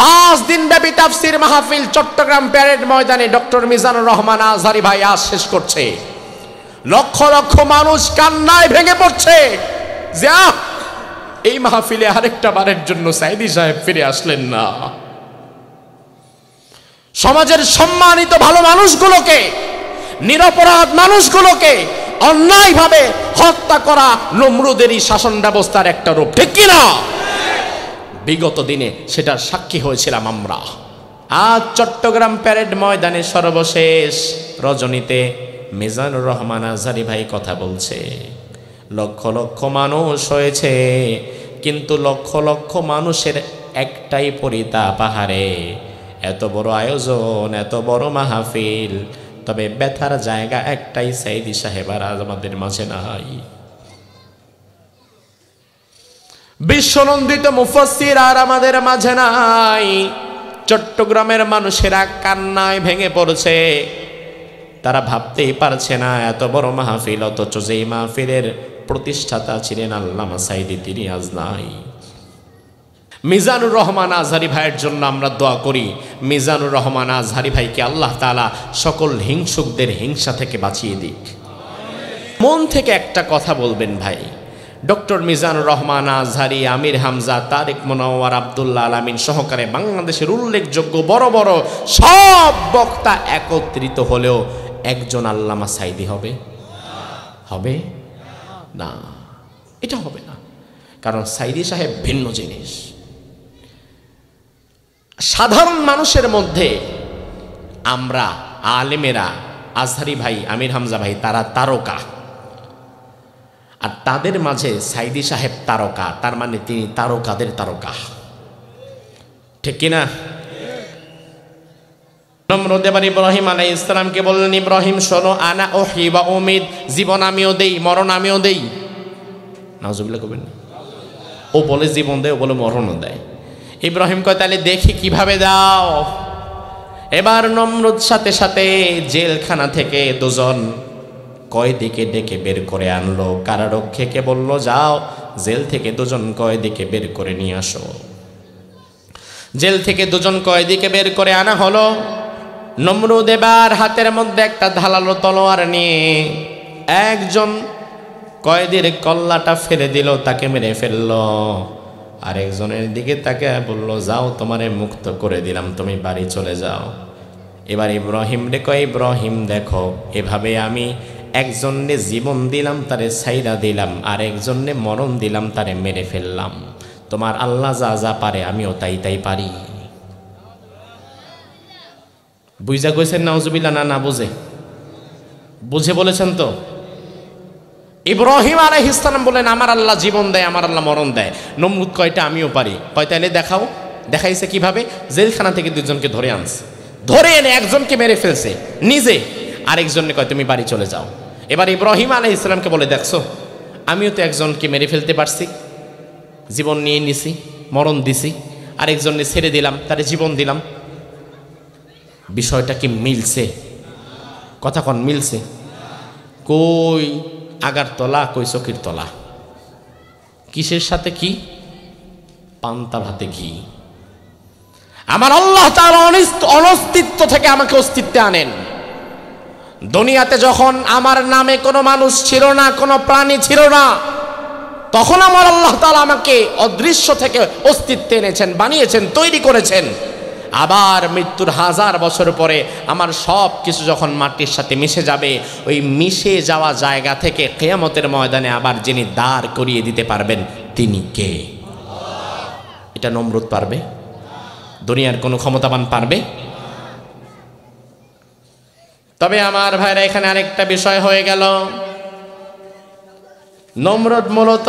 5 দিন ব্যাপী তাফসীর মাহফিল চট্টগ্রাম প্যারেড ময়দানে ডক্টর মিজানুর রহমান আজহারী ভাই আজ শেষ করছে। লক্ষ লক্ষ মানুষ কান্নায় ভেঙে পড়ছে যে এই মাহফিলে আরেকটা বারের জন্য সাইদি সাহেব ফিরে আসলেন না। সমাজের সম্মানিত ভালো মানুষগুলোকে, নিরপরাধ মানুষগুলোকে অন্যায়ভাবে হত্যা করা নমরুদেরই শাসন ব্যবস্থার একটা রূপ, ঠিক কিনা? বিগত দিনে সেটার সাক্ষী হয়েছিলাম আমরা। আজ চট্টগ্রাম প্যারেড ময়দানে সর্বশেষ রজনীতে মিজানুর রহমান আজহারী ভাই কথা বলছে। লক্ষ লক্ষ মানুষ হয়েছে, কিন্তু লক্ষ লক্ষ মানুষের একটাই পরিতাপ, পাহাড়ে এত বড় আয়োজন, এত বড় মাহফিল, তবে ব্যথার জায়গা একটাই, সাইদি সাহেব আর আমাদের মাঝে নাই। বিশ্বনন্দিত মুফাসসির আর আমাদের মাঝে নাই। চট্টগ্রামের মানুষেরা কান্নায় ভেঙে পড়ছে, তারা ভাবতেই পারছে না এত বড় মাহফিল, অথচ যেই মাহফিলের প্রতিষ্ঠাতা ছিলেন আল্লামা সাইদি, তিনি আজ নাই। মিজানুর রহমান আজহারী ভাইয়ের জন্য আমরা দোয়া করি, মিজানুর রহমান আজহারী ভাইকে আল্লাহ তাআলা সকল হিংসুকদের হিংসা থেকে বাঁচিয়ে দিক। মন থেকে একটা কথা বলবেন ভাই, ডক্টর মিজানুর রহমান আজহারী, আমির হামজা, তারেক মুনাওয়ার, আব্দুল্লাহ আল আমিন সহকারে বাংলাদেশের উল্লেখযোগ্য বড় বড় সব বক্তা একত্রিত হলেও একজন আল্লামা সাইদি হবে? হবে না, এটা হবে না। কারণ সাইদি সাহেব ভিন্ন জিনিস। সাধারণ মানুষের মধ্যে আমরা আলেমেরা, আজহারী ভাই, আমির হামজা ভাই, তারা তারকা, আর তাদের মাঝে সাইদি সাহেব তারকা, তার মানে তিনি তারকাদের তারকা, ঠিক কিনা? নমরুদ এবার ইব্রাহিম আলাইহিস সালামকে বললেন, ইব্রাহিম শোনো, আনা ওহি ওয়া উমিদ, জীবন আমিও দেই, মরণ আমিও দেই। নাউজুবিল্লাহ কবেন না। ও বলে জীবন দেয়, ও বলে মরণও দেয়। ইব্রাহিম কয় তাহলে দেখি কিভাবে দাও। এবার নমরুদ সাথে সাথে জেলখানা থেকে দুজন কয়েদিকে ডেকে বের করে আনলো। কারারক্ষীকে বলল, যাও জেল থেকে দুজন কয়েদিকে বের করে নিয়ে আসো। জেল থেকে দুজন কয়েদিকে বের করে আনা হলো। নমরুদ এবার হাতের মধ্যে একটা ধারালো তলোয়ার নিয়ে একজন কয়েদির কল্লাটা ফেলে দিল, তাকে মেরে ফেলল। আরেকজনের দিকে তাকে বলল, যাও তোমারে মুক্ত করে দিলাম, তুমি বাড়ি চলে যাও। এবার ইব্রাহিম রে কয়, ইব্রাহিম দেখো, এভাবে আমি একজনে জীবন দিলাম, তারে ছাইরা দিলাম, আর একজনে মরণ দিলাম, তারে মেরে ফেললাম। তোমার আল্লাহ যা যা পারে আমিও তাই তাই পারি। বুঝা কইছেন নাউজুবিল্লাহ? না, না বুঝে, বুঝে বলেছেন তো। ইব্রাহিম আলাইহিস সালাম বলেন, আমার আল্লাহ জীবন দেয়, আমার আল্লাহ মরণ দেয়। নমরুদ কয়টা আমিও পারি। কয় তাইলে দেখাও। দেখাইছে কিভাবে? জেলখানা থেকে দুজনকে ধরে আনছে, ধরে এনে একজনকে মেরে ফেলছে নিজে, আরেকজনকে কয় তুমি বাড়ি চলে যাও। এবার ইব্রাহিম আলাইহিস সালামকে বলে, দেখছো আমিও তো একজনকে মেরে ফেলতে পারছি, জীবন নিয়ে নিছি, মরণ দিছি, আরেকজনকে ছেড়ে দিলাম, তারে জীবন দিলাম। বিষয়টা কি মিলছে? কথা কোন মিলছে? কই আগার তলা, কই চকির তলা। কিসের সাথে কি? পান্তা ভাতে ঘি। আমার আল্লাহ তাআলা অনস্তিত্ব থেকে আমাকে অস্তিত্বে আনেন। দুনিয়াতে যখন আমার নামে কোনো মানুষ ছিল না, কোনো প্রাণী ছিল না, তখন আমার আল্লাহ তাআলা আমাকে অদৃশ্য থেকে অস্তিত্বে এনেছেন, বানিয়েছেন, তৈরি করেছেন। আবার মৃত্যুর 1000 বছর পরে আমার সব কিছু যখন মাটির সাথে মিশে যাবে, ওই মিশে যাওয়া জায়গা থেকে কিয়ামতের ময়দানে আবার যিনি দাঁড় করিয়ে দিতে পারবেন, তিনি কে? এটা নমরুদ পারবে? দুনিয়ার কোনো ক্ষমতাবান পারবে? তবে আমার ভাইরা, এখানে আরেকটা বিষয় হয়ে গেল। নমরুদ মূলত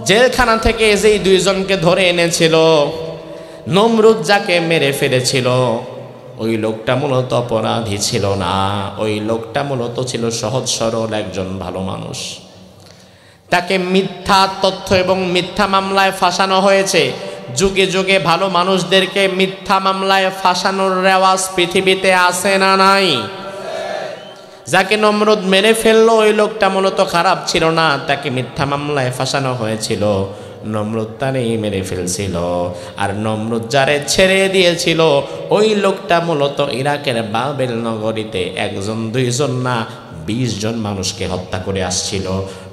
জেলখানা থেকে যেই দুইজনকে ধরে এনেছিল, নমরুদ যাকে মেরে ফেলেছিল, ওই লোকটা মূলত অপরাধী ছিল না। ওই লোকটা মূলত ছিল সহজ সরল একজন ভালো মানুষ। তাকে মিথ্যা তথ্য এবং মিথ্যা মামলায় ফাঁসানো হয়েছে। যুগে যুগে ভালো মানুষদেরকে মিথ্যা মামলায় ফাঁসানোর রেওয়াজ পৃথিবীতে আছে না নাই? যাকে নমরুদ মেরে ফেললো, ওই লোকটা মূলত খারাপ ছিল না, তাকে মিথ্যা মামলায় ফাঁসানো হয়েছিল। নমরুদ তারেই মেরে ফেলছিল। আর নমরুদ যারে ছেড়ে দিয়েছিল ওই লোকটা মূলত ইরাকের বাবেল নগরীতে একজন দুইজন না 20 জন মানুষকে হত্যা করে আসছিল।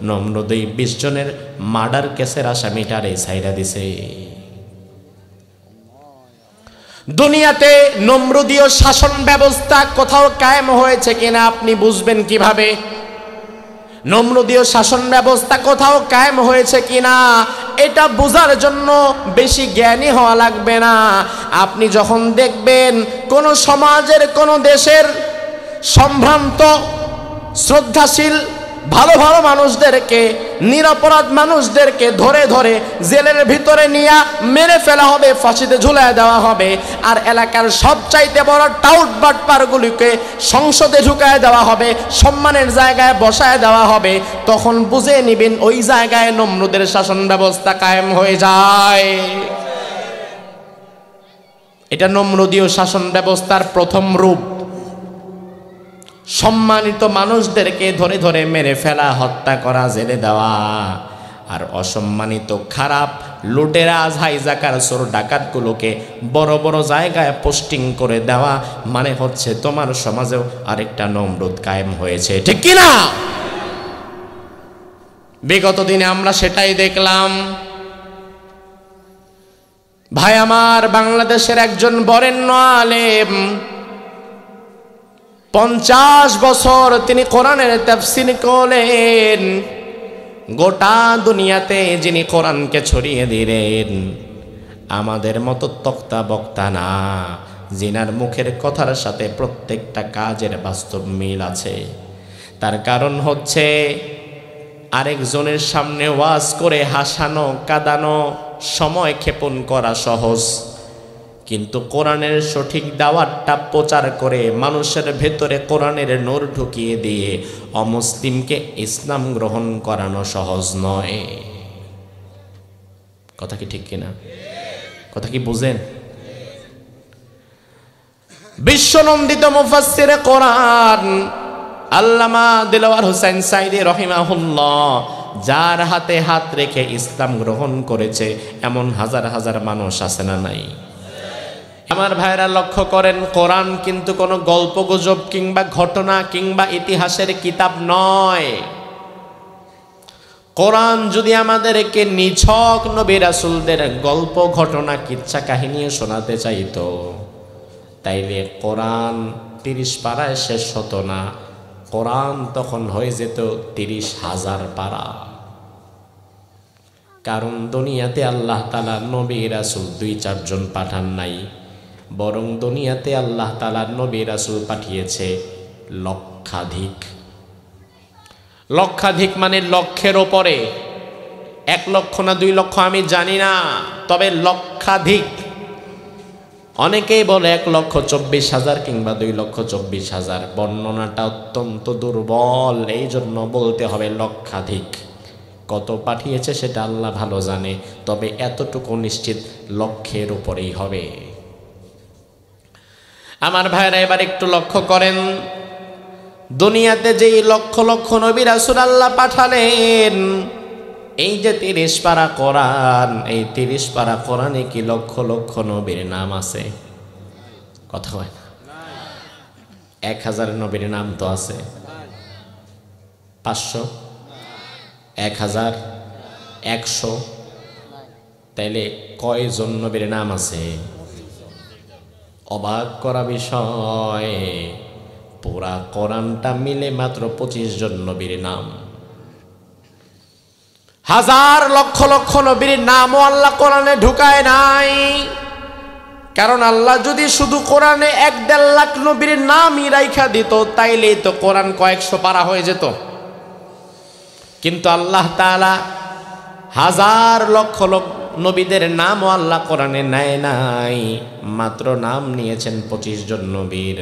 নমরুদ এই 20 জনের মার্ডার কেসের আসামিটারে ছাইরা দিছে। দুনিয়াতে নমরুদীয় শাসন ব্যবস্থা কোথাও কায়েম হয়েছে কিনা আপনি বুঝবেন কিভাবে? নমরুদীয় শাসন ব্যবস্থা কোথাও কায়েম হয়েছে কিনা এটা বোঝার জন্য বেশি জ্ঞানী হওয়া লাগবে না। আপনি যখন দেখবেন কোন সমাজের কোন দেশের সম্ভ্রান্ত শ্রদ্ধাশীল ভালো ভালো মানুষদেরকে, নিরপরাধ মানুষদেরকে ধরে ধরে জেলের ভিতরে নিয়ে মেরে ফেলা হবে, ফাঁসিতে ঝুলায় দেওয়া হবে, আর এলাকার সবচাইতে বড় টাউট বাটপারগুলিকে সংসদে ঢুকায় দেওয়া হবে, সম্মানের জায়গায় বসায় দেওয়া হবে, তখন বুঝে নিবেন ওই জায়গায় নমরুদের শাসন ব্যবস্থা কায়েম হয়ে যায়। এটা নমরুদীয় শাসন ব্যবস্থার প্রথম রূপ। সম্মানিত মানুষদেরকে ধরে ধরে মেরে ফেলা, হত্যা করা, জেলে দেওয়া। আর অসম্মানিত খারাপ লুটেরা, হাইজাকার, চোর ডাকাতগুলোকে বড় বড় জায়গায় পোস্টিং করে দেওয়া, মানে হচ্ছে তোমার সমাজেও আরেকটা নমরুদ কায়েম হয়েছে, ঠিক কিনা? বিগত দিনে আমরা সেটাই দেখলাম। ভাই আমার, বাংলাদেশের একজন বরেণ্য আলেম, 50 বছর তিনি কোরআনের তাফসীর করলেন। গোটা দুনিয়াতে যিনি কোরআনকে ছড়িয়ে দিলেন, আমাদের মতো তক্তা বক্তা না, যিনার মুখের কথার সাথে প্রত্যেকটা কাজের বাস্তব মিল আছে। তার কারণ হচ্ছে আরেকজনের সামনে ওয়াজ করে হাসানো, কাঁদানো, সময় ক্ষেপণ করা সহজ, কিন্তু কোরআনের সঠিক দাওয়াতটা প্রচার করে মানুষের ভেতরে কোরআনের নূর ঢুকিয়ে দিয়ে অমুসলিমকে ইসলাম গ্রহণ করানো সহজ নয়। কথা কি ঠিক কিনা? কথা কি বুঝেন? বিশ্বনন্দিত মুফাসসিরে কোরআন আল্লামা দিলওয়ার হোসেন সাইদি রহিমাহুল্লাহ, যার হাতে হাত রেখে ইসলাম গ্রহণ করেছে এমন হাজার হাজার মানুষ আছে না নাই? আমার ভাইরা লক্ষ্য করেন, কোরআন কিন্তু কোনো গল্প গুজব কিংবা ঘটনা কিংবা ইতিহাসের কিতাব নয়। কোরআন যদি আমাদেরকে নিছক নবী রাসূলদের গল্প, ঘটনা, কিচ্ছা কাহিনীও শোনাতে চাইতো, তাইলে কোরআন 30 পারায় শেষ হতো না। কোরআন তখন হয়ে যেত 30,000 পারা। কারণ দুনিয়াতে আল্লাহ তাআলা নবী রাসূল 2-4 জন পাঠান নাই, বরং দুনিয়াতে আল্লাহ তাআলা নবী রাসূল পাঠিয়েছে লক্ষাধিক। লক্ষাধিক মানে লক্ষের ওপরে। 1 লক্ষ না 2 লক্ষ আমি জানি না, তবে লক্ষাধিক। অনেকেই বলে 1,24,000 কিংবা 2,24,000। বর্ণনাটা অত্যন্ত দুর্বল, এই জন্য বলতে হবে লক্ষাধিক। কত পাঠিয়েছে সেটা আল্লাহ ভালো জানে, তবে এতটুকু নিশ্চিত লক্ষের উপরেই হবে। আমার ভাইরা এবার একটু লক্ষ্য করেন, দুনিয়াতে যেই লক্ষ লক্ষ নবী রাসূল আল্লাহ পাঠালেন, এই যে 30 পারা কোরআন, এই 30 পারা কোরআনে কি লক্ষ লক্ষ নবীর নাম আছে? কথা হয় না? 1000 নবীর নাম তো আছে, 500, 1000, 100, তাইলে কয়জন নবীর নাম আছে? অবাক করা বিষয়, পুরা কোরআনটা মিলে মাত্র 25 জন নবীর নাম। হাজার লক্ষ লক্ষ নবীর নামও আল্লাহ কোরআনে ঢুকায় নাই। কারণ আল্লাহ যদি শুধু কোরআনে 1-1.5 লাখ নবীর নামই রাইখা দিত, তাইলে তো কোরআন কয়েকশো পারা হয়ে যেত। কিন্তু আল্লাহ তাআলা হাজার লক্ষ লক্ষ নবীদের নামও আল্লাহ কোরআনে নেয় নাই, মাত্র নাম নিয়েছেন 25 জন নবীর।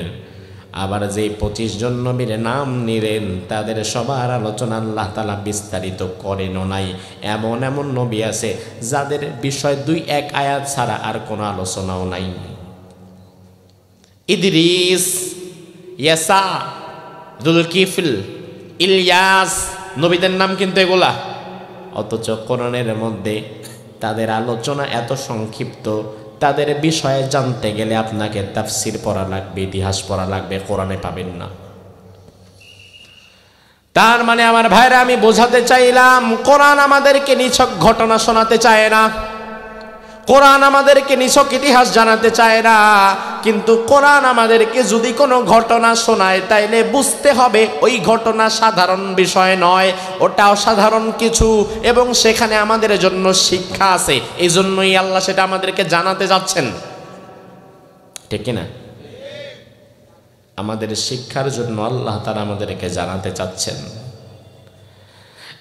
আবার যে 25 জন নবীর নাম নিলেন, তাদের সবার আলোচনা আল্লাহ তাআলা বিস্তারিত করেনও নাই। এমন এমন নবী আছে যাদের বিষয় 2-1 আয়াত ছাড়া আর কোনো আলোচনাও নাই। ইদ্রিস, ইয়াসা, যুলকিফল, ইলিয়াস, নবীদের নাম কিন্তু এগুলা। অথচ কোরআনের মধ্যে তাদের আলোচনা এত সংক্ষিপ্ত, তাদের বিষয়ে জানতে গেলে আপনাকে তাফসির পড়া লাগবে, ইতিহাস পড়া লাগবে, কোরআনে পাবেন না। তার মানে আমার ভাইরা, আমি বোঝাতে চাইলাম কোরআন আমাদেরকে নিছক ঘটনা শোনাতে চায় না, কোরআন আমাদেরকে নিছক ইতিহাস জানাতে চায় না, কিন্তু কোরআন আমাদেরকে যদি কোনো ঘটনা শোনায় তাইলে বুঝতে হবে ওই ঘটনা সাধারণ বিষয় নয়, ওটা অসাধারণ কিছু, এবং সেখানে আমাদের জন্য শিক্ষা আছে। এই জন্যই আল্লাহ সেটা আমাদেরকে জানাতে যাচ্ছেন, ঠিক কিনা? আমাদের শিক্ষার জন্য আল্লাহ তাআলা আমাদেরকে জানাতে চাচ্ছেন।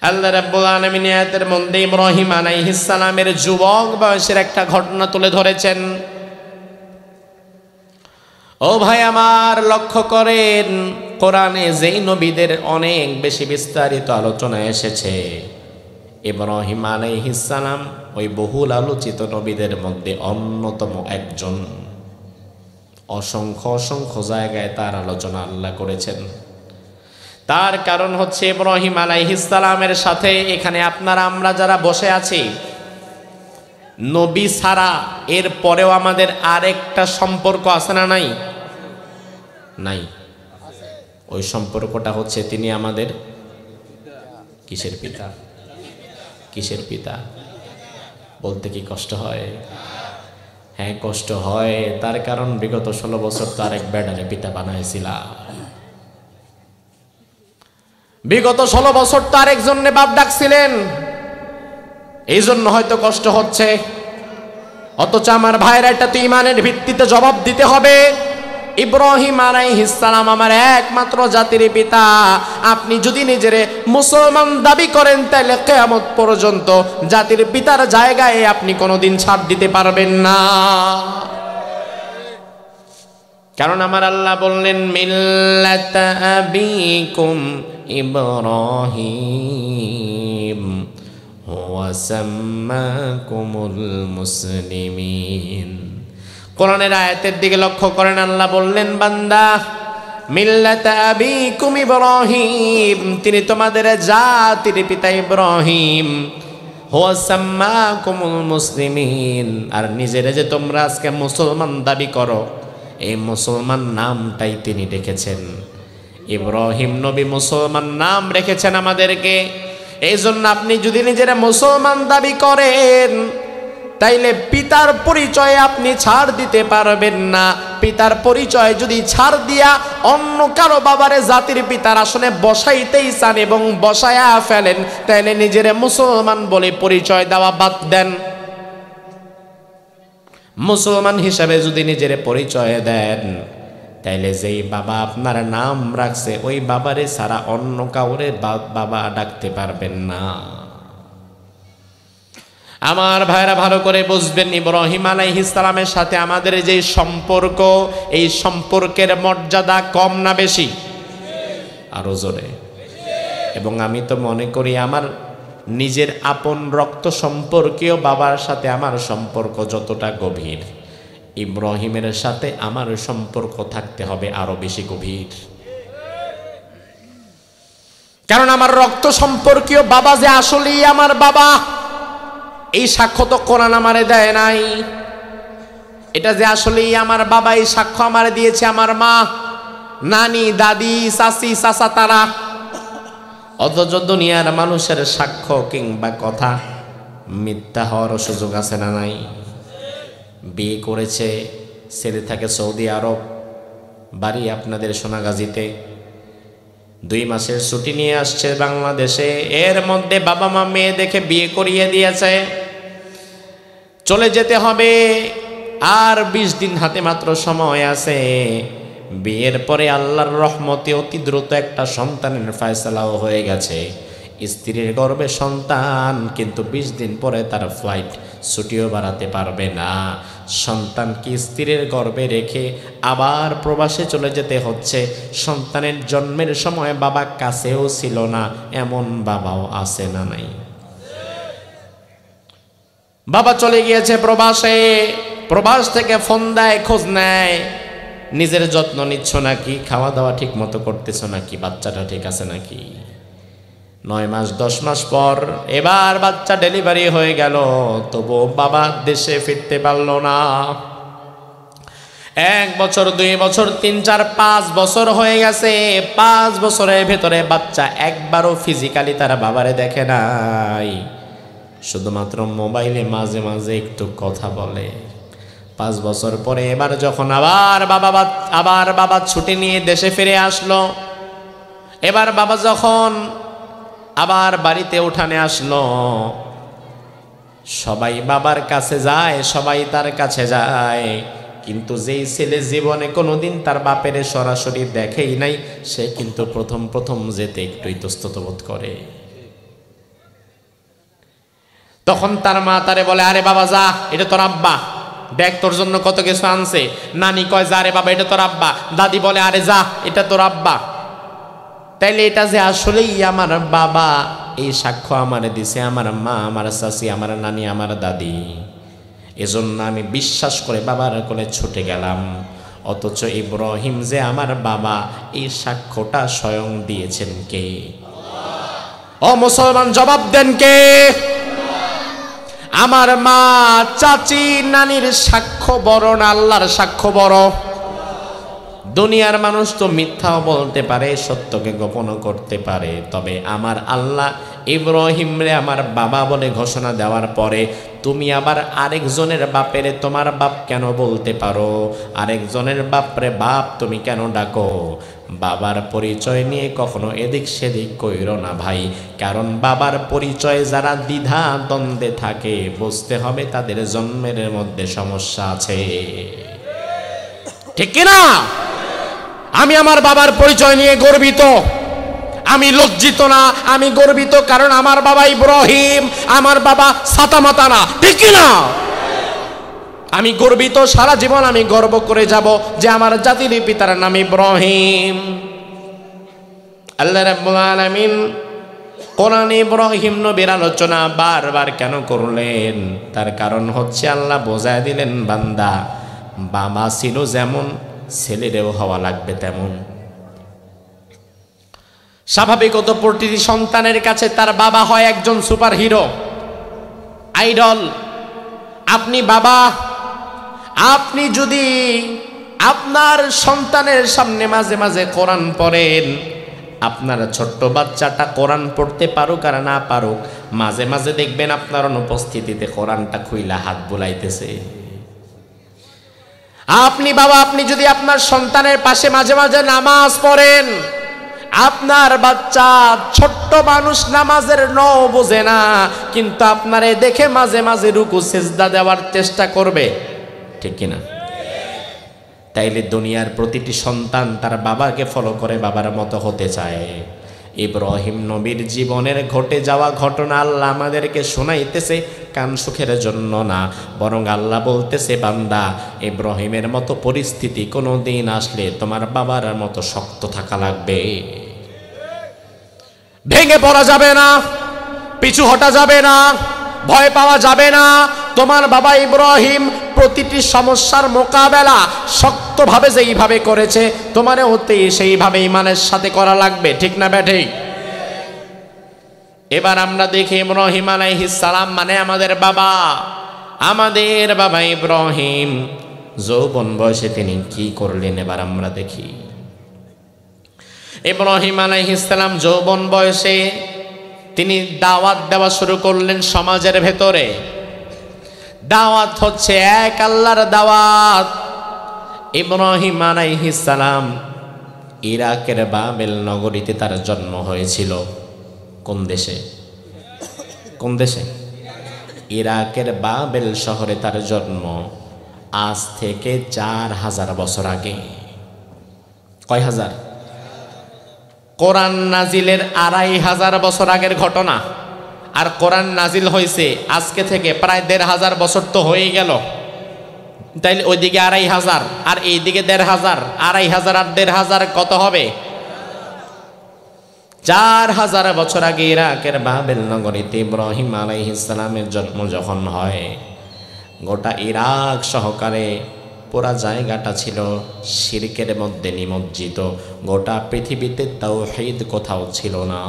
আল্লাহ রাব্বুল আলামিন আয়াতের মধ্যে ইব্রাহিম আলাইহিস সালামের যুবক বয়সের একটা ঘটনা তুলে ধরেছেন। ও ভাই আমার, লক্ষ্য করেন কোরআনে যেই নবীদের অনেক বেশি বিস্তারিত আলোচনা এসেছে, ইব্রাহিম আলাইহিস সালাম ওই বহুল আলোচিত নবীদের মধ্যে অন্যতম একজন। অসংখ্য অসংখ্য জায়গায় তার আলোচনা আল্লাহ করেছেন। তার কারণ হচ্ছে ইব্রাহিম আলাইহিস সালামের সাথে এখানে আপনারা আমরা যারা বসে আছি, নবী ছাড়া এর পরেও আমাদের আরেকটা সম্পর্ক আছে না নাই? নাই। ওই সম্পর্কটা হচ্ছে তিনি আমাদের কিসের পিতা? কিসের পিতা? বলতে কি কষ্ট হয়? হ্যাঁ, কষ্ট হয়। তার কারণ বিগত 16 বছর তো আরেক বেডারে পিতা বানাইছিলাম। বিগত 16 বছর তো আরেকজনে বাপ ডাকছিলেন, এই জন্য হয়তো কষ্ট হচ্ছে। অথচ আমার ভাইরা, এটা তো ইমানের ভিত্তিতে জবাব দিতে হবে। ইব্রাহিম আলাইহিস সালাম আমার একমাত্র জাতির পিতা। আপনি যদি নিজেরে মুসলমান দাবি করেন তাহলে কিয়ামত পর্যন্ত জাতির পিতার জায়গায় আপনি কোনোদিন ছাড় দিতে পারবেন না। কারণ আমার আল্লাহ বললেন, মিল্লাতা আবিকুম ইব্রাহিম হুয়া সাম্মাকুমুল মুসলিমিন। কোরআনের আয়াতের দিকে লক্ষ্য করেন, আল্লাহ বললেন, বান্দা মিল্লাতা আবিকুম ইব্রাহিম, তিনি তোমাদের জাতির পিতা ইব্রাহিম। হুয়া সাম্মাকুমুল মুসলিমিন, আর নিজেরা যে তোমরা আজকে মুসলমান দাবি করো, এই মুসলমান নামটাই তিনি রেখেছেন। ইব্রাহিম নবী মুসলমান নাম রেখেছেন আমাদেরকে। এই জন্য আপনি যদি নিজেরা মুসলমান দাবি করেন তাইলে পিতার পরিচয়ে আপনি ছাড় দিতে পারবেন না। পিতার পরিচয় যদি ছাড় দিয়া অন্য কারো বাবারে জাতির পিতার আসনে বসাইতেই চান এবং বসায়া ফেলেন, তাইলে নিজেরা মুসলমান বলে পরিচয় দেওয়া বাদ দেন। মুসলমান হিসাবে যদি নিজের পরিচয় দেন, তাইলে যেই বাবা আপনার নাম রাখছে ওই বাবারে ছাড়া অন্য কাউরে বাবা ডাকতে পারবেন না। আমার ভাইরা ভালো করে বুঝবেন, ইব্রাহিম আলাইহিস সালামের সাথে আমাদের যে সম্পর্ক, এই সম্পর্কের মর্যাদা কম না বেশি? আরো জোরে। এবং আমি তো মনে করি আমার নিজের আপন রক্ত সম্পর্কীয় বাবার সাথে আমার সম্পর্ক যতটা গভীর, ইব্রাহিমের সাথে আমার সম্পর্ক থাকতে হবে আরো বেশি গভীর। কারণ আমার রক্ত সম্পর্কীয় বাবা যে আসলেই আমার বাবা, এই সাক্ষ্য তো কোরআন আমারে দেয় নাই। এটা যে আসলেই আমার বাবা, এই সাক্ষ্য আমারে দিয়েছে আমার মা, নানি, দাদি, চাচি, চাচা তারা। অথচ দুনিয়ার মানুষের সাক্ষ্য কিংবা কথা মিথ্যা হওয়ার সুযোগ আছে না নাই? বিয়ে করেছে, ছেলে থাকে সৌদি আরব, বাড়ি আপনাদের সোনাগাজীতে, 2 মাসের ছুটি নিয়ে আসছে বাংলাদেশে। এর মধ্যে বাবা মা মেয়ে দেখে বিয়ে করিয়ে দিয়েছে, চলে যেতে হবে। আর 20 দিন হাতে মাত্র সময় আছে। বিয়ের পরে আল্লাহর রহমতে অতি দ্রুত একটা সন্তানের ফয়সালাও হয়ে গেছে। স্ত্রীর গর্ভে সন্তান, কিন্তু 20 দিন পরে তার ফ্লাইট, ছুটিও বাড়াতে পারবে না। সন্তানকে স্ত্রীর গর্ভে রেখে আবার প্রবাসে চলে যেতে হচ্ছে। সন্তানের জন্মের সময় বাবা কাছেও ছিল না, এমন বাবাও আছে না নাই? বাবা চলে গিয়েছে প্রবাসে, প্রবাস থেকে ফোন দেয়, খোঁজ নেয়, নিজের যত্ন নিচ্ছ নাকি, খাওয়া দাওয়া ঠিক মতো করতেছ নাকি, বাচ্চাটা ঠিক আছে নাকি। 9 মাস 10 মাস পর এবার বাচ্চা ডেলিভারি হয়ে গেল, তবু বাবা দেশে ফিরতে পারল না। 1 বছর 2 বছর 3 4 5 বছর হয়ে গেছে। 5 বছরের ভেতরে বাচ্চা একবারও ফিজিক্যালি তার বাবারে দেখে নাই, শুধুমাত্র মোবাইলে মাঝে মাঝে একটু কথা বলে। 5 বছর পরে এবার যখন আবার বাবা ছুটি নিয়ে দেশে ফিরে আসলো, এবার বাবা যখন আবার বাড়িতে উঠানে আসলো, সবাই বাবার কাছে যায়, সবাই তার কাছে যায়, কিন্তু যেই ছেলে জীবনে কোনোদিন তার বাপের সরাসরি দেখেই নাই, সে কিন্তু প্রথম যেতে একটু ইতস্তত বোধ করে। তখন তার মা তারে বলে, আরে বাবা যা, এটা তোর আব্বা, দেখ তোর জন্য কত কিছু আনছে। নানি কয়, যা রে বাবা, এটা তোর আব্বা। দাদি বলে, আরে যা, এটা তোর আব্বা। তাইলে এটা যে আসলেই আমার বাবা, এই সাক্ষ্য আমারে দিছে আমার মা, আমার চাচি, আমার নানি, আমার দাদি। এজন্য আমি বিশ্বাস করে বাবার কোলে ছুটে গেলাম। অথচ ইব্রাহিম যে আমার বাবা, এই সাক্ষ্যটা স্বয়ং দিয়েছেন কে? ও মুসলমান, জবাব দেন কে? আমার মা, চাচি, নানির সাক্ষ্য বড় না আল্লাহর সাক্ষ্য বড়? দুনিয়ার মানুষ তো মিথ্যাও বলতে পারে, সত্যকে গোপন করতে পারে, তবে আমার আল্লাহ ইব্রাহিমরে আমার বাবা বলে ঘোষণা দেওয়ার পরে তুমি আবার আরেকজনের বাপেরে তোমার বাপ কেন বলতে পারো? আরেকজনের বাপরে বাপ তুমি কেন ডাকো? বাবার পরিচয় নিয়ে কখনো এদিক সেদিক কইরো না ভাই, কারণ বাবার পরিচয় যারা দ্বিধা দ্বন্দ্বে থাকে, বুঝতে হবে তাদের জন্মের মধ্যে সমস্যা আছে। ঠিক কিনা? আমি আমার বাবার পরিচয় নিয়ে গর্বিত, আমি লজ্জিত না, আমি গর্বিত, কারণ আমার বাবা ইব্রাহিম, আমার বাবা সাতামাতা না। ঠিক কিনা? আমি গর্বিত, সারা জীবন আমি গর্ব করে যাব যে আমার জাতির পিতার নাম ইব্রাহিম। আল্লাহ রাব্বুল আলামিন কোরআনে ইব্রাহিম নবীর আলোচনা বারবার কেন করলেন? তার কারণ হচ্ছে আল্লাহ বোঝায় দিলেন, বান্দা, বাবা ছিল যেমন, ছেলেরও হওয়া লাগবে তেমন। স্বাভাবিকত প্রতিটি সন্তানের কাছে তার বাবা হয় একজন সুপার হিরো, আইডল। আপনি বাবা, আপনি যদি আপনার সন্তানের সামনে মাঝে মাঝে কোরআন পড়েন, আপনার ছোট্ট বাচ্চাটা কোরআন পড়তে পারুক আর না পারুক, মাঝে মাঝে দেখবেন আপনার অনুপস্থিতিতে কোরআনটা খুইলা হাত বুলাইতেছে। আপনি বাবা, আপনি যদি আপনার সন্তানের পাশে মাঝে মাঝে নামাজ পড়েন, আপনার বাচ্চা ছোট্ট মানুষ, নামাজের ন বোঝে না, কিন্তু আপনারে দেখে মাঝে মাঝে রুকু সেজদা দেওয়ার চেষ্টা করবে। ঠিক কিনা? তাইলে দুনিয়ার প্রতিটি সন্তান তার বাবাকে ফলো করে বাবার মতো হতে চায়। ইব্রাহিম নবীর জীবনের ঘটে যাওয়া ঘটনা আল্লাহ আমাদেরকে শোনাইতেছে কান সুখের জন্য না, বরং আল্লাহ বলতেছে, বান্দা, ইব্রাহিমের মতো পরিস্থিতি কোনো দিন আসলে তোমার বাবার মতো শক্ত থাকা লাগবে। ভেঙে পড়া যাবে না, পিছু হটা যাবে না, ভয় পাওয়া যাবে না। তোমার বাবা ইব্রাহিম প্রতিটি সমস্যার মোকাবেলা শক্তভাবে যেইভাবে করেছে, তোমারও হতে সেইভাবে ইমানের সাথে করা লাগবে। ঠিক না ব্যাঠিক? এবার আমরা দেখি ইব্রাহিম আলাইহিস সালাম মানে আমাদের বাবা ইব্রাহিম যৌবন বয়সে তিনি কি করলেন, এবার আমরা দেখি। ইব্রাহিম আলাইহিস সালাম যৌবন বয়সে তিনি দাওয়াত দেওয়া শুরু করলেন সমাজের ভেতরে। দাওয়াত হচ্ছে এক আল্লাহর দাওয়াত। ইব্রাহিম আলাইহিস সালাম ইরাকের বাবেল নগরীতে তার জন্ম হয়েছিল। কোন দেশে? ইরাকের বাবেল শহরে তার জন্ম। আজ থেকে 4000 বছর আগে। কয় হাজার? কোরআন নাজিলের 2500 বছর আগের ঘটনা। আর কোরআন নাজিল হয়েছে আজকে থেকে প্রায় 1500 বছর তো হয়ে গেল। তাইলে ওইদিকে 2500 আর এইদিকে 1500, 2500 আর 1500 কত হবে? 4000 বছর আগে ইরাকের বাবেল নগরীতে ইব্রাহিম আলাইহিস সালামের জন্ম যখন হয়, গোটা ইরাক সহকারে পুরা জায়গাটা ছিল শিরকের মধ্যে নিমজ্জিত। গোটা পৃথিবীতে তাওহীদ কোথাও ছিল না।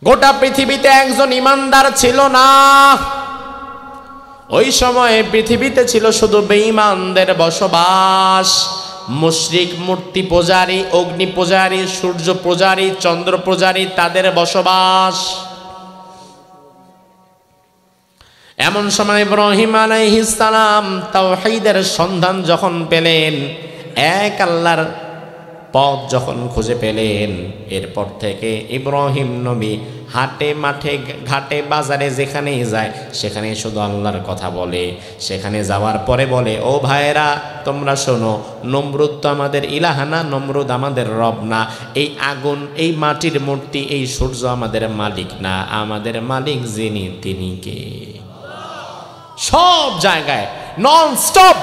গোটা পৃথিবীতে একজন ইমানদার ছিল না। ওই সময়ে পৃথিবীতে ছিল শুধু বেঈমানদের বসবাস। মুশরিক, মূর্তি পূজারী, অগ্নি পূজারী, সূর্য পূজারী, চন্দ্র পূজারী, তাদের বসবাস। এমন সময় ইব্রাহিম আলাইহিস সালাম তাওহীদের সন্ধান যখন পেলেন, এক আল্লাহর পথ যখন খুঁজে পেলেন, এরপর থেকে ইব্রাহিম নবী হাটে মাঠে ঘাটে বাজারে যেখানেই যায় সেখানে শুধু আল্লাহর কথা বলে। সেখানে যাওয়ার পরে বলে, ও ভাইয়েরা তোমরা শোনো, নমরুদ তো আমাদের ইলাহ না, নমরুদ আমাদের রব না, এই আগুন, এই মাটির মূর্তি, এই সূর্য আমাদের মালিক না, আমাদের মালিক যিনি তিনি কে। সব জায়গায় নন স্টপ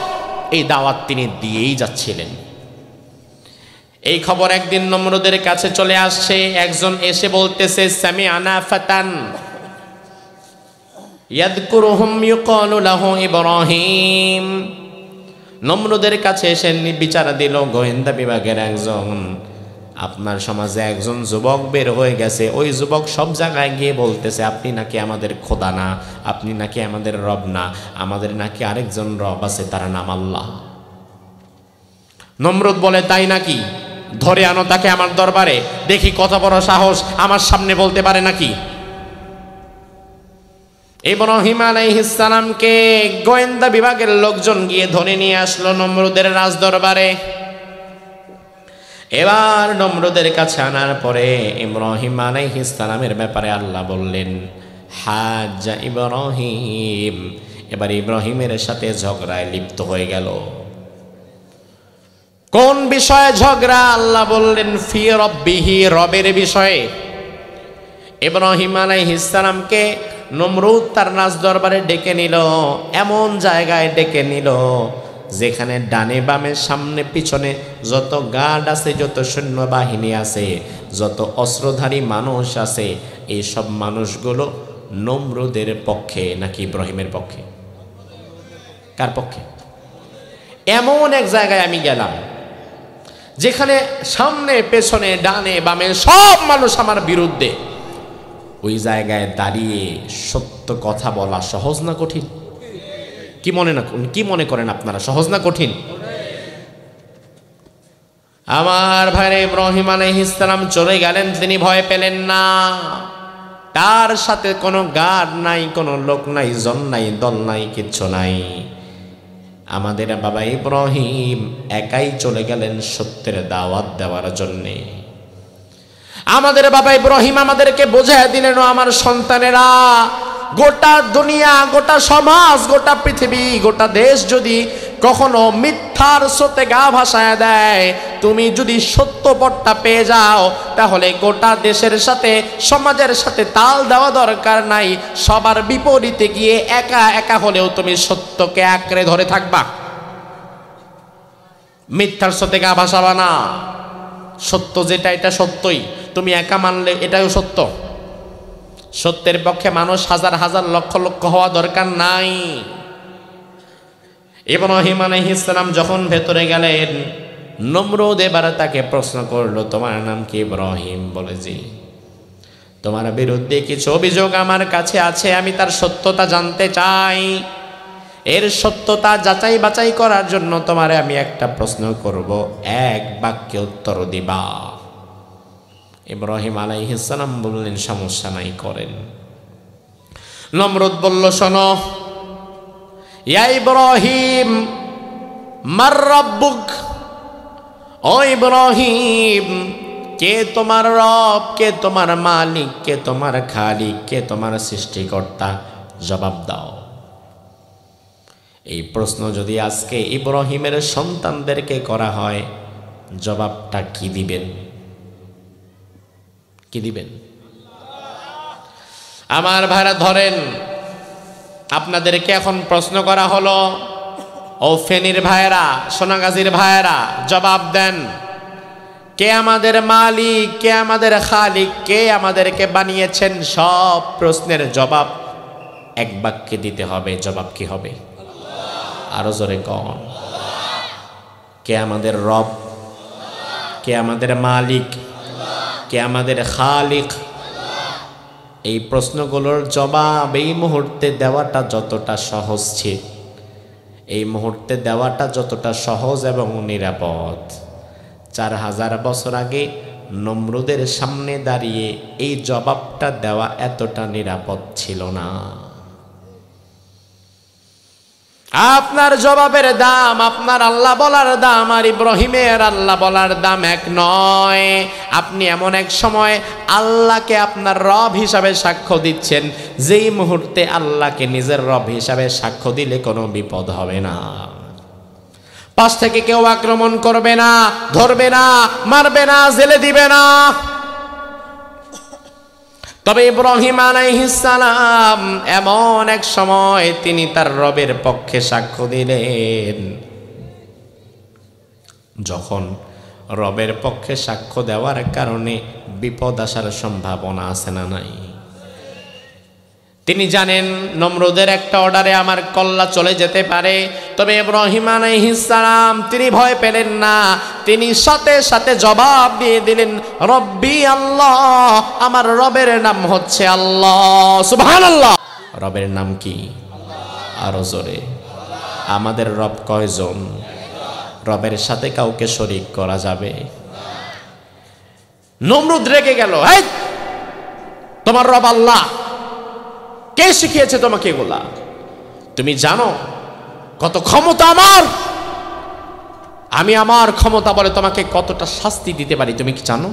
এই দাওয়াত তিনি দিয়েই যাচ্ছিলেন। এই খবর একদিন নমরুদের কাছে চলে আসছে। একজন এসে বলতেছে, সামিআনা ফাতান ইয়াযকুরুহুম ইউকালু লাহু ইব্রাহিম। নমরুদের কাছে এসে বিচার দিল গোয়েন্দা বিভাগের একজন, আপনার সমাজে একজন যুবক বের হয়ে গেছে, ওই যুবক সব জায়গায় গিয়ে বলতেছে আপনি নাকি আমাদের খোদা না, আপনি নাকি আমাদের রব না, আমাদের নাকি আরেকজন রব আছে, তার নাম আল্লাহ। নমরুদ বলে, তাই নাকি? ধরে আনো তাকে আমার দরবারে, দেখি কত বড় সাহস, আমার সামনে বলতে পারে নাকি। ইব্রাহিম আলাইহিস সালামকে গোয়েন্দা বিভাগের লোকজন গিয়ে ধরে নিয়ে আসলো নমরুদের রাজ দরবারে। এবার নমরুদের কাছে আনার পরে ইব্রাহিম আলাইহিস সালামের ব্যাপারে আল্লাহ বললেন, হাজ্জা ইব্রাহিম। এবার ইব্রাহিমের সাথে ঝগড়ায় লিপ্ত হয়ে গেল। কোন বিষয়ে ঝগড়া? আল্লাহ বললেন, ফি রব্বিহি, রবের বিষয়ে। ইব্রাহিম আলাইহিস সালামকে নমরুদ তার রাজ দরবারে ডেকে নিল, এমন জায়গায় ডেকে নিল যেখানে ডানে বামে সামনে পিছনে যত গার্ড আছে, যত সৈন্যবাহিনী আছে, যত অস্ত্রধারী মানুষ আছে, এই সব মানুষগুলো নমরুদের পক্ষে নাকি ইব্রাহিমের পক্ষে? কার পক্ষে? এমন এক জায়গায় আমি গেলাম যেখানে সামনে পেছনে ডানে বামে সব মানুষ আমার বিরুদ্ধে। ওই জায়গায় দাঁড়িয়ে সত্য কথা বলা সহজ না কঠিন? কি মনে করেন আপনারা, সহজ না কঠিন? আমার ভাই ইব্রাহিম আলাইহিস সালাম চলে গেলেন, তিনি ভয় পেলেন না। তার সাথে কোনো গার্ড নাই, কোনো লোক নাই, জন নাই, দল নাই, কিচ্ছু নাই। আমাদের বাবা ইব্রাহিম একাই চলে গেলেন সত্যের দাওয়াত দেওয়ার জন্যে। আমাদের বাবা ইব্রাহিম আমাদেরকে বোঝায় দিলেন, আমার সন্তানেরা, গোটা দুনিয়া, গোটা সমাজ, গোটা পৃথিবী, গোটা দেশ যদি কখনো মিথ্যার স্রোতে গা ভাসায় দেয়, তুমি যদি সত্য পথটা পেয়ে যাও, তাহলে গোটা দেশের সাথে সমাজের সাথে তাল দেওয়া দরকার নাই। সবার বিপরীতে গিয়ে একা একা হলেও তুমি সত্যকে আঁকড়ে ধরে থাকবা, মিথ্যার স্রোতে গা ভাসাবা না। সত্য যেটা, এটা সত্যই, তুমি একা মানলে এটাও সত্য। সত্যের পক্ষে মানুষ হাজার হাজার লক্ষ লক্ষ হওয়া দরকার নাই। ইব্রাহিম আলাইহিস সালাম যখন ভেতরে গেলেন, নমরুদ এবার তাকে প্রশ্ন করলো, তোমার নাম কি? ইব্রাহিম বলে, জি। তোমার বিরুদ্ধে কিছু অভিযোগ আমার কাছে আছে, আমি তার সত্যতা জানতে চাই। এর সত্যতা যাচাই বাছাই করার জন্য তোমারে আমি একটা প্রশ্ন করব, এক বাক্যে উত্তর দিবা। ইব্রাহিম আলাইহিস সালাম বললেন, সমস্যা নাই, করেন। নমরুদ বলল, শোনো, ইয়া ইব্রাহিম, মার রাব্বুক, ও ইব্রাহিম, কে তোমার রব, কে তোমার মালিক, কে তোমার খালিক, কে তোমার সৃষ্টিকর্তা? জবাব দাও। এই প্রশ্ন যদি আজকে ইব্রাহিমের সন্তানদেরকে করা হয়, জবাবটা কি দিবেন? কি দিবেন? আমার ভাইরা ধরেন, আপনাদেরকে এখন প্রশ্ন করা হলো, ও ফেনীর ভাইয়েরা, সোনাগাজীর ভাইয়েরা, জবাব দেন, কে আমাদের মালিক, কে আমাদের খালিক, কে আমাদেরকে বানিয়েছেন? সব প্রশ্নের জবাব এক বাক্যে দিতে হবে। জবাব কি হবে? আরো জোরে কন। কে আমাদের রব, কে আমাদের মালিক, কে আমাদের খালিক, এই প্রশ্নগুলোর জবাব এই মুহূর্তে দেওয়াটা যতটা সহজ ছিল, এই মুহূর্তে দেওয়াটা যতটা সহজ এবং নিরাপদ, 4000 বছর আগে নমরুদের সামনে দাঁড়িয়ে এই জবাবটা দেওয়া এতটা নিরাপদ ছিল না। আপনার জবাবের দাম, আপনার আল্লাহ বলার দাম আর ইব্রাহিমের আল্লাহ বলার দাম এক নয়। আপনি এমন এক সময় আল্লাহকে আপনার রব হিসাবে সাক্ষ্য দিচ্ছেন, যেই মুহূর্তে আল্লাহকে নিজের রব হিসাবে সাক্ষ্য দিলে কোনো বিপদ হবে না। পাশ থেকে কেউ আক্রমণ করবে না, ধরবে না, মারবে না, জেলে দিবে না। তবে ইব্রাহিম আলাইহিস সালাম এমন এক সময় তিনি তার রবের পক্ষে সাক্ষ্য দিলেন, যখন রবের পক্ষে সাক্ষ্য দেওয়ার কারণে বিপদ আসার সম্ভাবনা আছে না নাই? তিনি জানেন নমরুদের একটা অর্ডারে আমার কল্লা চলে যেতে পারে। তবে ইব্রাহিম আলাইহিস সালাম তিনি ভয় পেলেন না, তিনি সাথে সাথে জবাব দিয়ে দিলেন, রব্বি আল্লাহ, আমার রবের নাম হচ্ছে আল্লাহ। সুবহানাল্লাহ। রবের নাম কি? আরো জোরে। আমাদের রব কয়জন? রবের সাথে কাউকে শরীক করা যাবে? নমরুদ রেগে গেল, এই তোমার রব আল্লাহ, কে শিখিয়েছে তোমাকে এগুলা? তুমি জানো কত ক্ষমতা আমার? আমি আমার ক্ষমতা বলে তোমাকে কতটা শাস্তি দিতে পারি, তুমি কি জানো?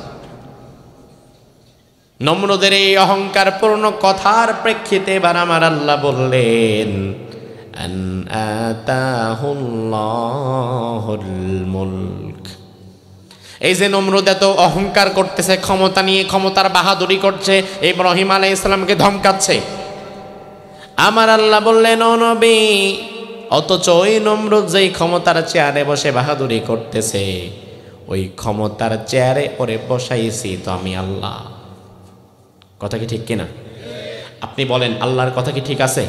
নমরুদের এই অহংকার পূর্ণ কথার প্রেক্ষিতে এবার আমার আল্লাহ বললেন, আন আতাহুল্লাহুল মুলক। এই যে নমরুদ এত অহংকার করতেছে, ক্ষমতা নিয়ে ক্ষমতার বাহাদুরি করছে, ইব্রাহিম আলাইহিস সালামকে ধমকাচ্ছে, আমার আল্লাহ বললেন, ও নবী, অথচ ওই নমরুদ যেই ক্ষমতার চেয়ারে বসে বাহাদুরি করতেছে, ওই ক্ষমতার চেয়ারে ওরে বসাইছি তো আমি আল্লাহ। কথা কি ঠিক কিনা? আপনি বলেন আল্লাহর কথা কি ঠিক আছে?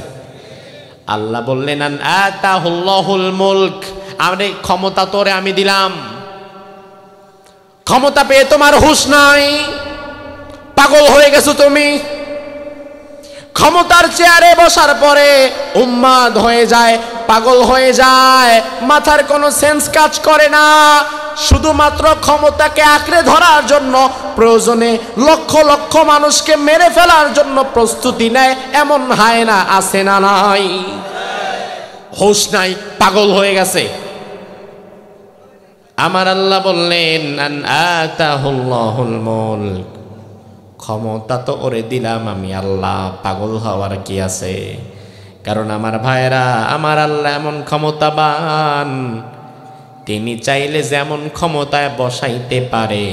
আল্লাহ বললেন, আন আতাহুল্লাহুল মুলক, আরে ক্ষমতা তোরে আমি দিলাম, ক্ষমতা পেয়ে তোমার হুঁশ নাই, পাগল হয়ে গেছো তুমি। ক্ষমতার চেয়ারে বসার পরে উন্মাদ হয়ে যায়, পাগল হয়ে যায়, মাথার কোনো সেন্স কাজ করে না, শুধুমাত্র ক্ষমতাকে আঁকড়ে ধরার জন্য প্রয়োজনে লক্ষ লক্ষ মানুষকে মেরে ফেলার জন্য প্রস্তুতি নেয়, এমন হায়না আছে না নাই? হুঁশ নাই, পাগল হয়ে গেছে। আমার আল্লাহ বললেন, আন আতাহুল্লাহুল মুলক, ক্ষমতা তো ওরে দিলাম আমি আল্লাহ, পাগল হওয়ার কি আছে? কারণ আমার ভাইরা, আমার আল্লাহ এমন ক্ষমতাবান, তিনি চাইলে যেমন ক্ষমতায় বসাইতে পারে,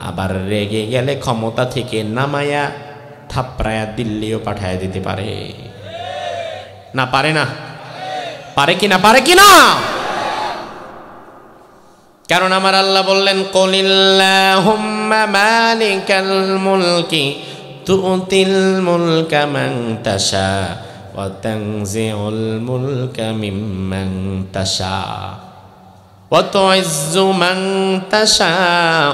আবার রেগে গেলে ক্ষমতা থেকে নামায়া থাপড়ায়া দিল্লিও পাঠায় দিতে পারে। না পারে না? পারে কি না? পারে কি না? কারণ আমার আল্লাহ বললেন, কুলিল্লাহুম্মা মালিকাল মুলকি তুতিল মুলকা মান তাশা ওয়া তানজিউল মুলকা মিম্মান তাশা ওয়া তুইজ্জু মান তাশা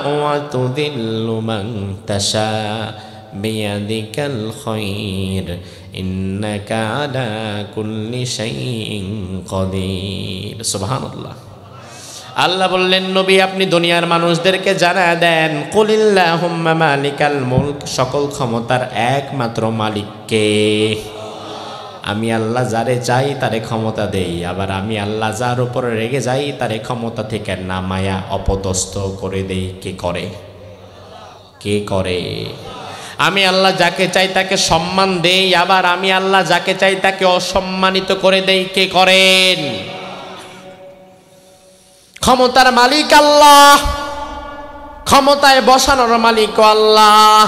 ওয়া তুযিল্লু মান তাশা বিয়াদিকাল খায়র ইন্নাকা আলা কুল্লি শাইইন কাদির। সুবহানাল্লাহ। আল্লাহ বললেন, নবী আপনি দুনিয়ার মানুষদেরকে জানায় দেন, কুলিল্লাহুম্মা মালিকাল মুলক, সকল ক্ষমতার একমাত্র মালিককে। আমি আল্লাহ যারে চাই তারে ক্ষমতা দেই, আবার আমি আল্লাহ যার উপরে রেগে যাই তারে ক্ষমতা থেকে নামায়া অপদস্থ করে দেই। কে করে? কে করে? আমি আল্লাহ যাকে চাই তাকে সম্মান দেই, আবার আমি আল্লাহ যাকে চাই তাকে অসম্মানিত করে দেই। কে করেন? ক্ষমতার মালিক আল্লাহ, ক্ষমতায় বসানোর মালিক আল্লাহ।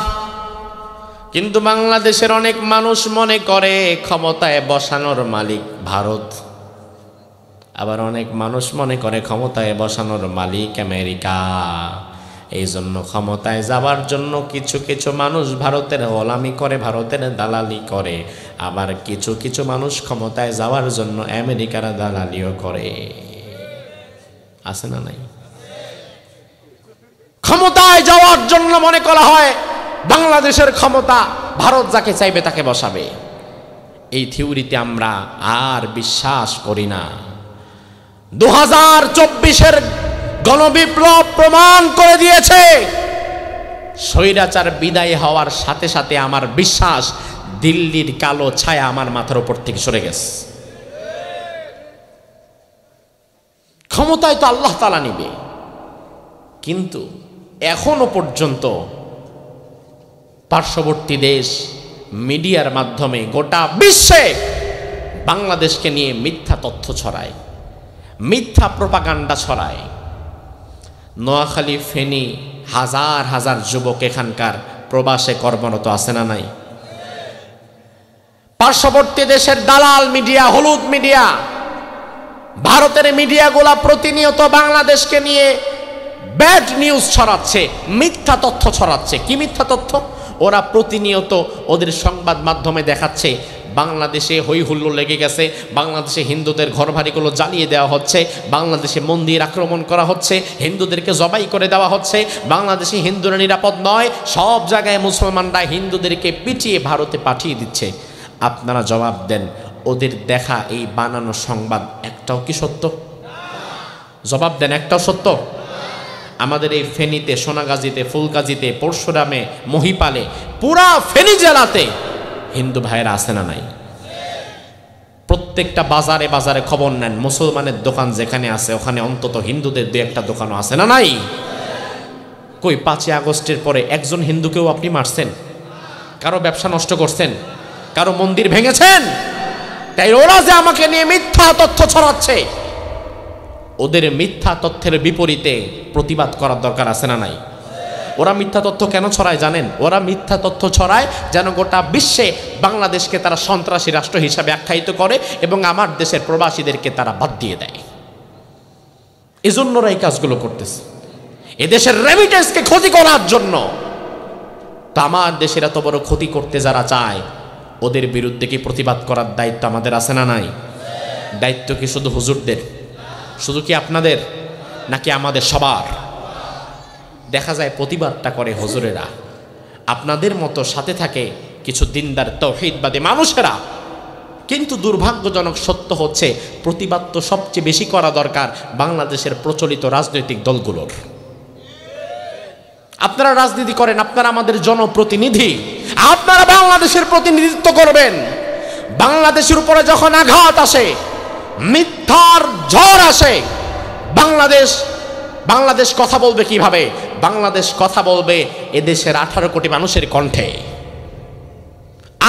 কিন্তু বাংলাদেশের অনেক মানুষ মনে করে ক্ষমতায় বসানোর মালিক ভারত, আবার অনেক মানুষ মনে করে ক্ষমতায় বসানোর মালিক আমেরিকা। এই জন্য ক্ষমতায় যাবার জন্য কিছু কিছু মানুষ ভারতের গোলামি করে, ভারতের দালালি করে, আবার কিছু কিছু মানুষ ক্ষমতায় যাওয়ার জন্য আমেরিকার দালালিও করে। আছে না নাই? ক্ষমতায় যাওয়ার জন্য মনে করা হয় বাংলাদেশের ক্ষমতা ভারত যাকে চাইবে তাকে বসাবে। এই থিওরিতে আমরা আর বিশ্বাস করি না। 2024-এর গণবিপ্লব প্রমাণ করে দিয়েছে, স্বৈরাচার বিদায় হওয়ার সাথে সাথে আমার বিশ্বাস দিল্লির কালো ছায়া আমার মাথার উপর থেকে সরে গেছে। ক্ষমতায় তো আল্লাহ তাআলা নিবে, কিন্তু এখনো পর্যন্ত পার্শ্ববর্তী দেশ মিডিয়ার মাধ্যমে গোটা বিশ্বে বাংলাদেশকে নিয়ে মিথ্যা তথ্য ছড়ায়, মিথ্যা প্রপাগান্ডা ছড়ায়। নোয়াখালী, ফেনী, হাজার হাজার যুবক এখানকার প্রবাসে কর্মরত আছে না নাই? পার্শ্ববর্তী দেশের দালাল মিডিয়া, হলুদ মিডিয়া, ভারতের মিডিয়াগুলা প্রতিনিয়ত বাংলাদেশকে নিয়ে ব্যাড নিউজ ছড়াচ্ছে, মিথ্যা তথ্য ছড়াচ্ছে। কি মিথ্যা তথ্য? ওরা প্রতিনিয়ত ওদের সংবাদ মাধ্যমে দেখাচ্ছে বাংলাদেশে হই হুল্লোড় লেগে গেছে, বাংলাদেশে হিন্দুদের ঘরবাড়িগুলো জ্বালিয়ে দেওয়া হচ্ছে, বাংলাদেশে মন্দির আক্রমণ করা হচ্ছে, হিন্দুদেরকে জবাই করে দেওয়া হচ্ছে, বাংলাদেশে হিন্দুরা নিরাপদ নয়, সব জায়গায় মুসলমানরা হিন্দুদেরকে পিটিয়ে ভারতে পাঠিয়ে দিচ্ছে। আপনারা জবাব দেন, ওদের দেখা এই বানানো সংবাদ একটাও কি সত্য? জবাব দেন, একটাও সত্য? আমাদের এই ফেনীতে, সোনাগাজীতে, ফুলগাজীতে, পরশুরামে, মহিপালে, পুরা ফেনী জেলাতে হিন্দু ভাইয়েরা আছে না নাই? প্রত্যেকটা বাজারে বাজারে খবর নেন, মুসলমানের দোকান যেখানে আছে ওখানে অন্তত হিন্দুদের দু একটা দোকানও আছে না নাই? কই 5ই আগস্টের পরে একজন হিন্দুকেও আপনি মারছেন? কারো ব্যবসা নষ্ট করছেন? কারো মন্দির ভেঙেছেন? তাই ওরা যে আমাকে নিয়ে মিথ্যা তথ্য ছড়াচ্ছে, ওদের মিথ্যা তথ্যের বিপরীতে প্রতিবাদ করার দরকার আছে না নাই? ওরা মিথ্যা তথ্য কেন ছড়ায় জানেন? ওরা মিথ্যা তথ্য ছড়ায় যেন গোটা বিশ্বে বাংলাদেশকে তারা সন্ত্রাসী রাষ্ট্র হিসাবে আখ্যায়িত করে এবং আমার দেশের প্রবাসীদেরকে তারা বাদ দিয়ে দেয়। এজন্য ওরা এই কাজগুলো করতেছে, এদেশের রেমিটেন্সকে ক্ষতি করার জন্য। তা আমার দেশের এত বড় ক্ষতি করতে যারা চায়, ওদের বিরুদ্ধে কি প্রতিবাদ করার দায়িত্ব আমাদের আছে না নাই? দায়িত্ব কি শুধু হুজুরদের, শুধু কি আপনাদের, নাকি আমাদের সবার? দেখা যায় প্রতিবাদটা করে হুজুরেরা, আপনাদের মতো সাথে থাকে কিছু দিনদার তাওহীদবাদী মানুষেরা। কিন্তু দুর্ভাগ্যজনক সত্য হচ্ছে প্রতিবাদ তো সবচেয়ে বেশি করা দরকার বাংলাদেশের প্রচলিত রাজনৈতিক দলগুলোর। আপনারা রাজনীতি করেন, আপনারা আমাদের জনপ্রতিনিধি, আপনারা বাংলাদেশের প্রতিনিধিত্ব করবেন। বাংলাদেশের উপরে যখন আঘাত আসে, মিথ্যার ঝড় আসে, বাংলাদেশ কথা বলবে কিভাবে? বাংলাদেশ কথা বলবে এদেশের 18 কোটি মানুষের কণ্ঠে।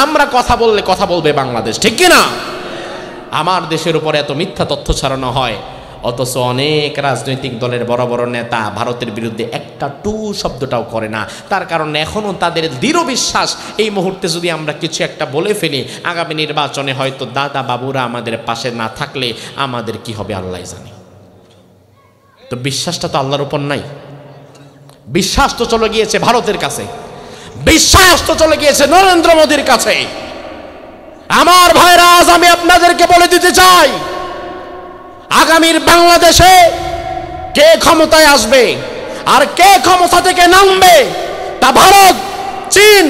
আমরা কথা বললে কথা বলবে বাংলাদেশ, ঠিক কিনা? আমার দেশের উপরে এত মিথ্যা তথ্য ছড়ানো হয়, অথচ অনেক রাজনৈতিক দলের বড় বড় নেতা ভারতের বিরুদ্ধে একটা টু শব্দটাও করে না। তার কারণ এখনো তাদের দৃঢ় বিশ্বাস, এই মুহূর্তে যদি আমরা কিছু একটা বলে ফেলি, আগামী নির্বাচনে হয়তো দাদা বাবুরা আমাদের পাশে না থাকলে আমাদের কি হবে আল্লাহ জানে। তো বিশ্বাসটা তো আল্লাহর উপর নাই, বিশ্বাস তো চলে গিয়েছে ভারতের কাছে, বিশ্বাস তো চলে গিয়েছে নরেন্দ্র মোদীর কাছে। আমার ভাইরা, আজ আমি আপনাদেরকে বলে দিতে চাই, আগামীর বাংলাদেশে কে ক্ষমতায় আসবে আর কে ক্ষমতা থেকে নামবে তা ভারত, চীন,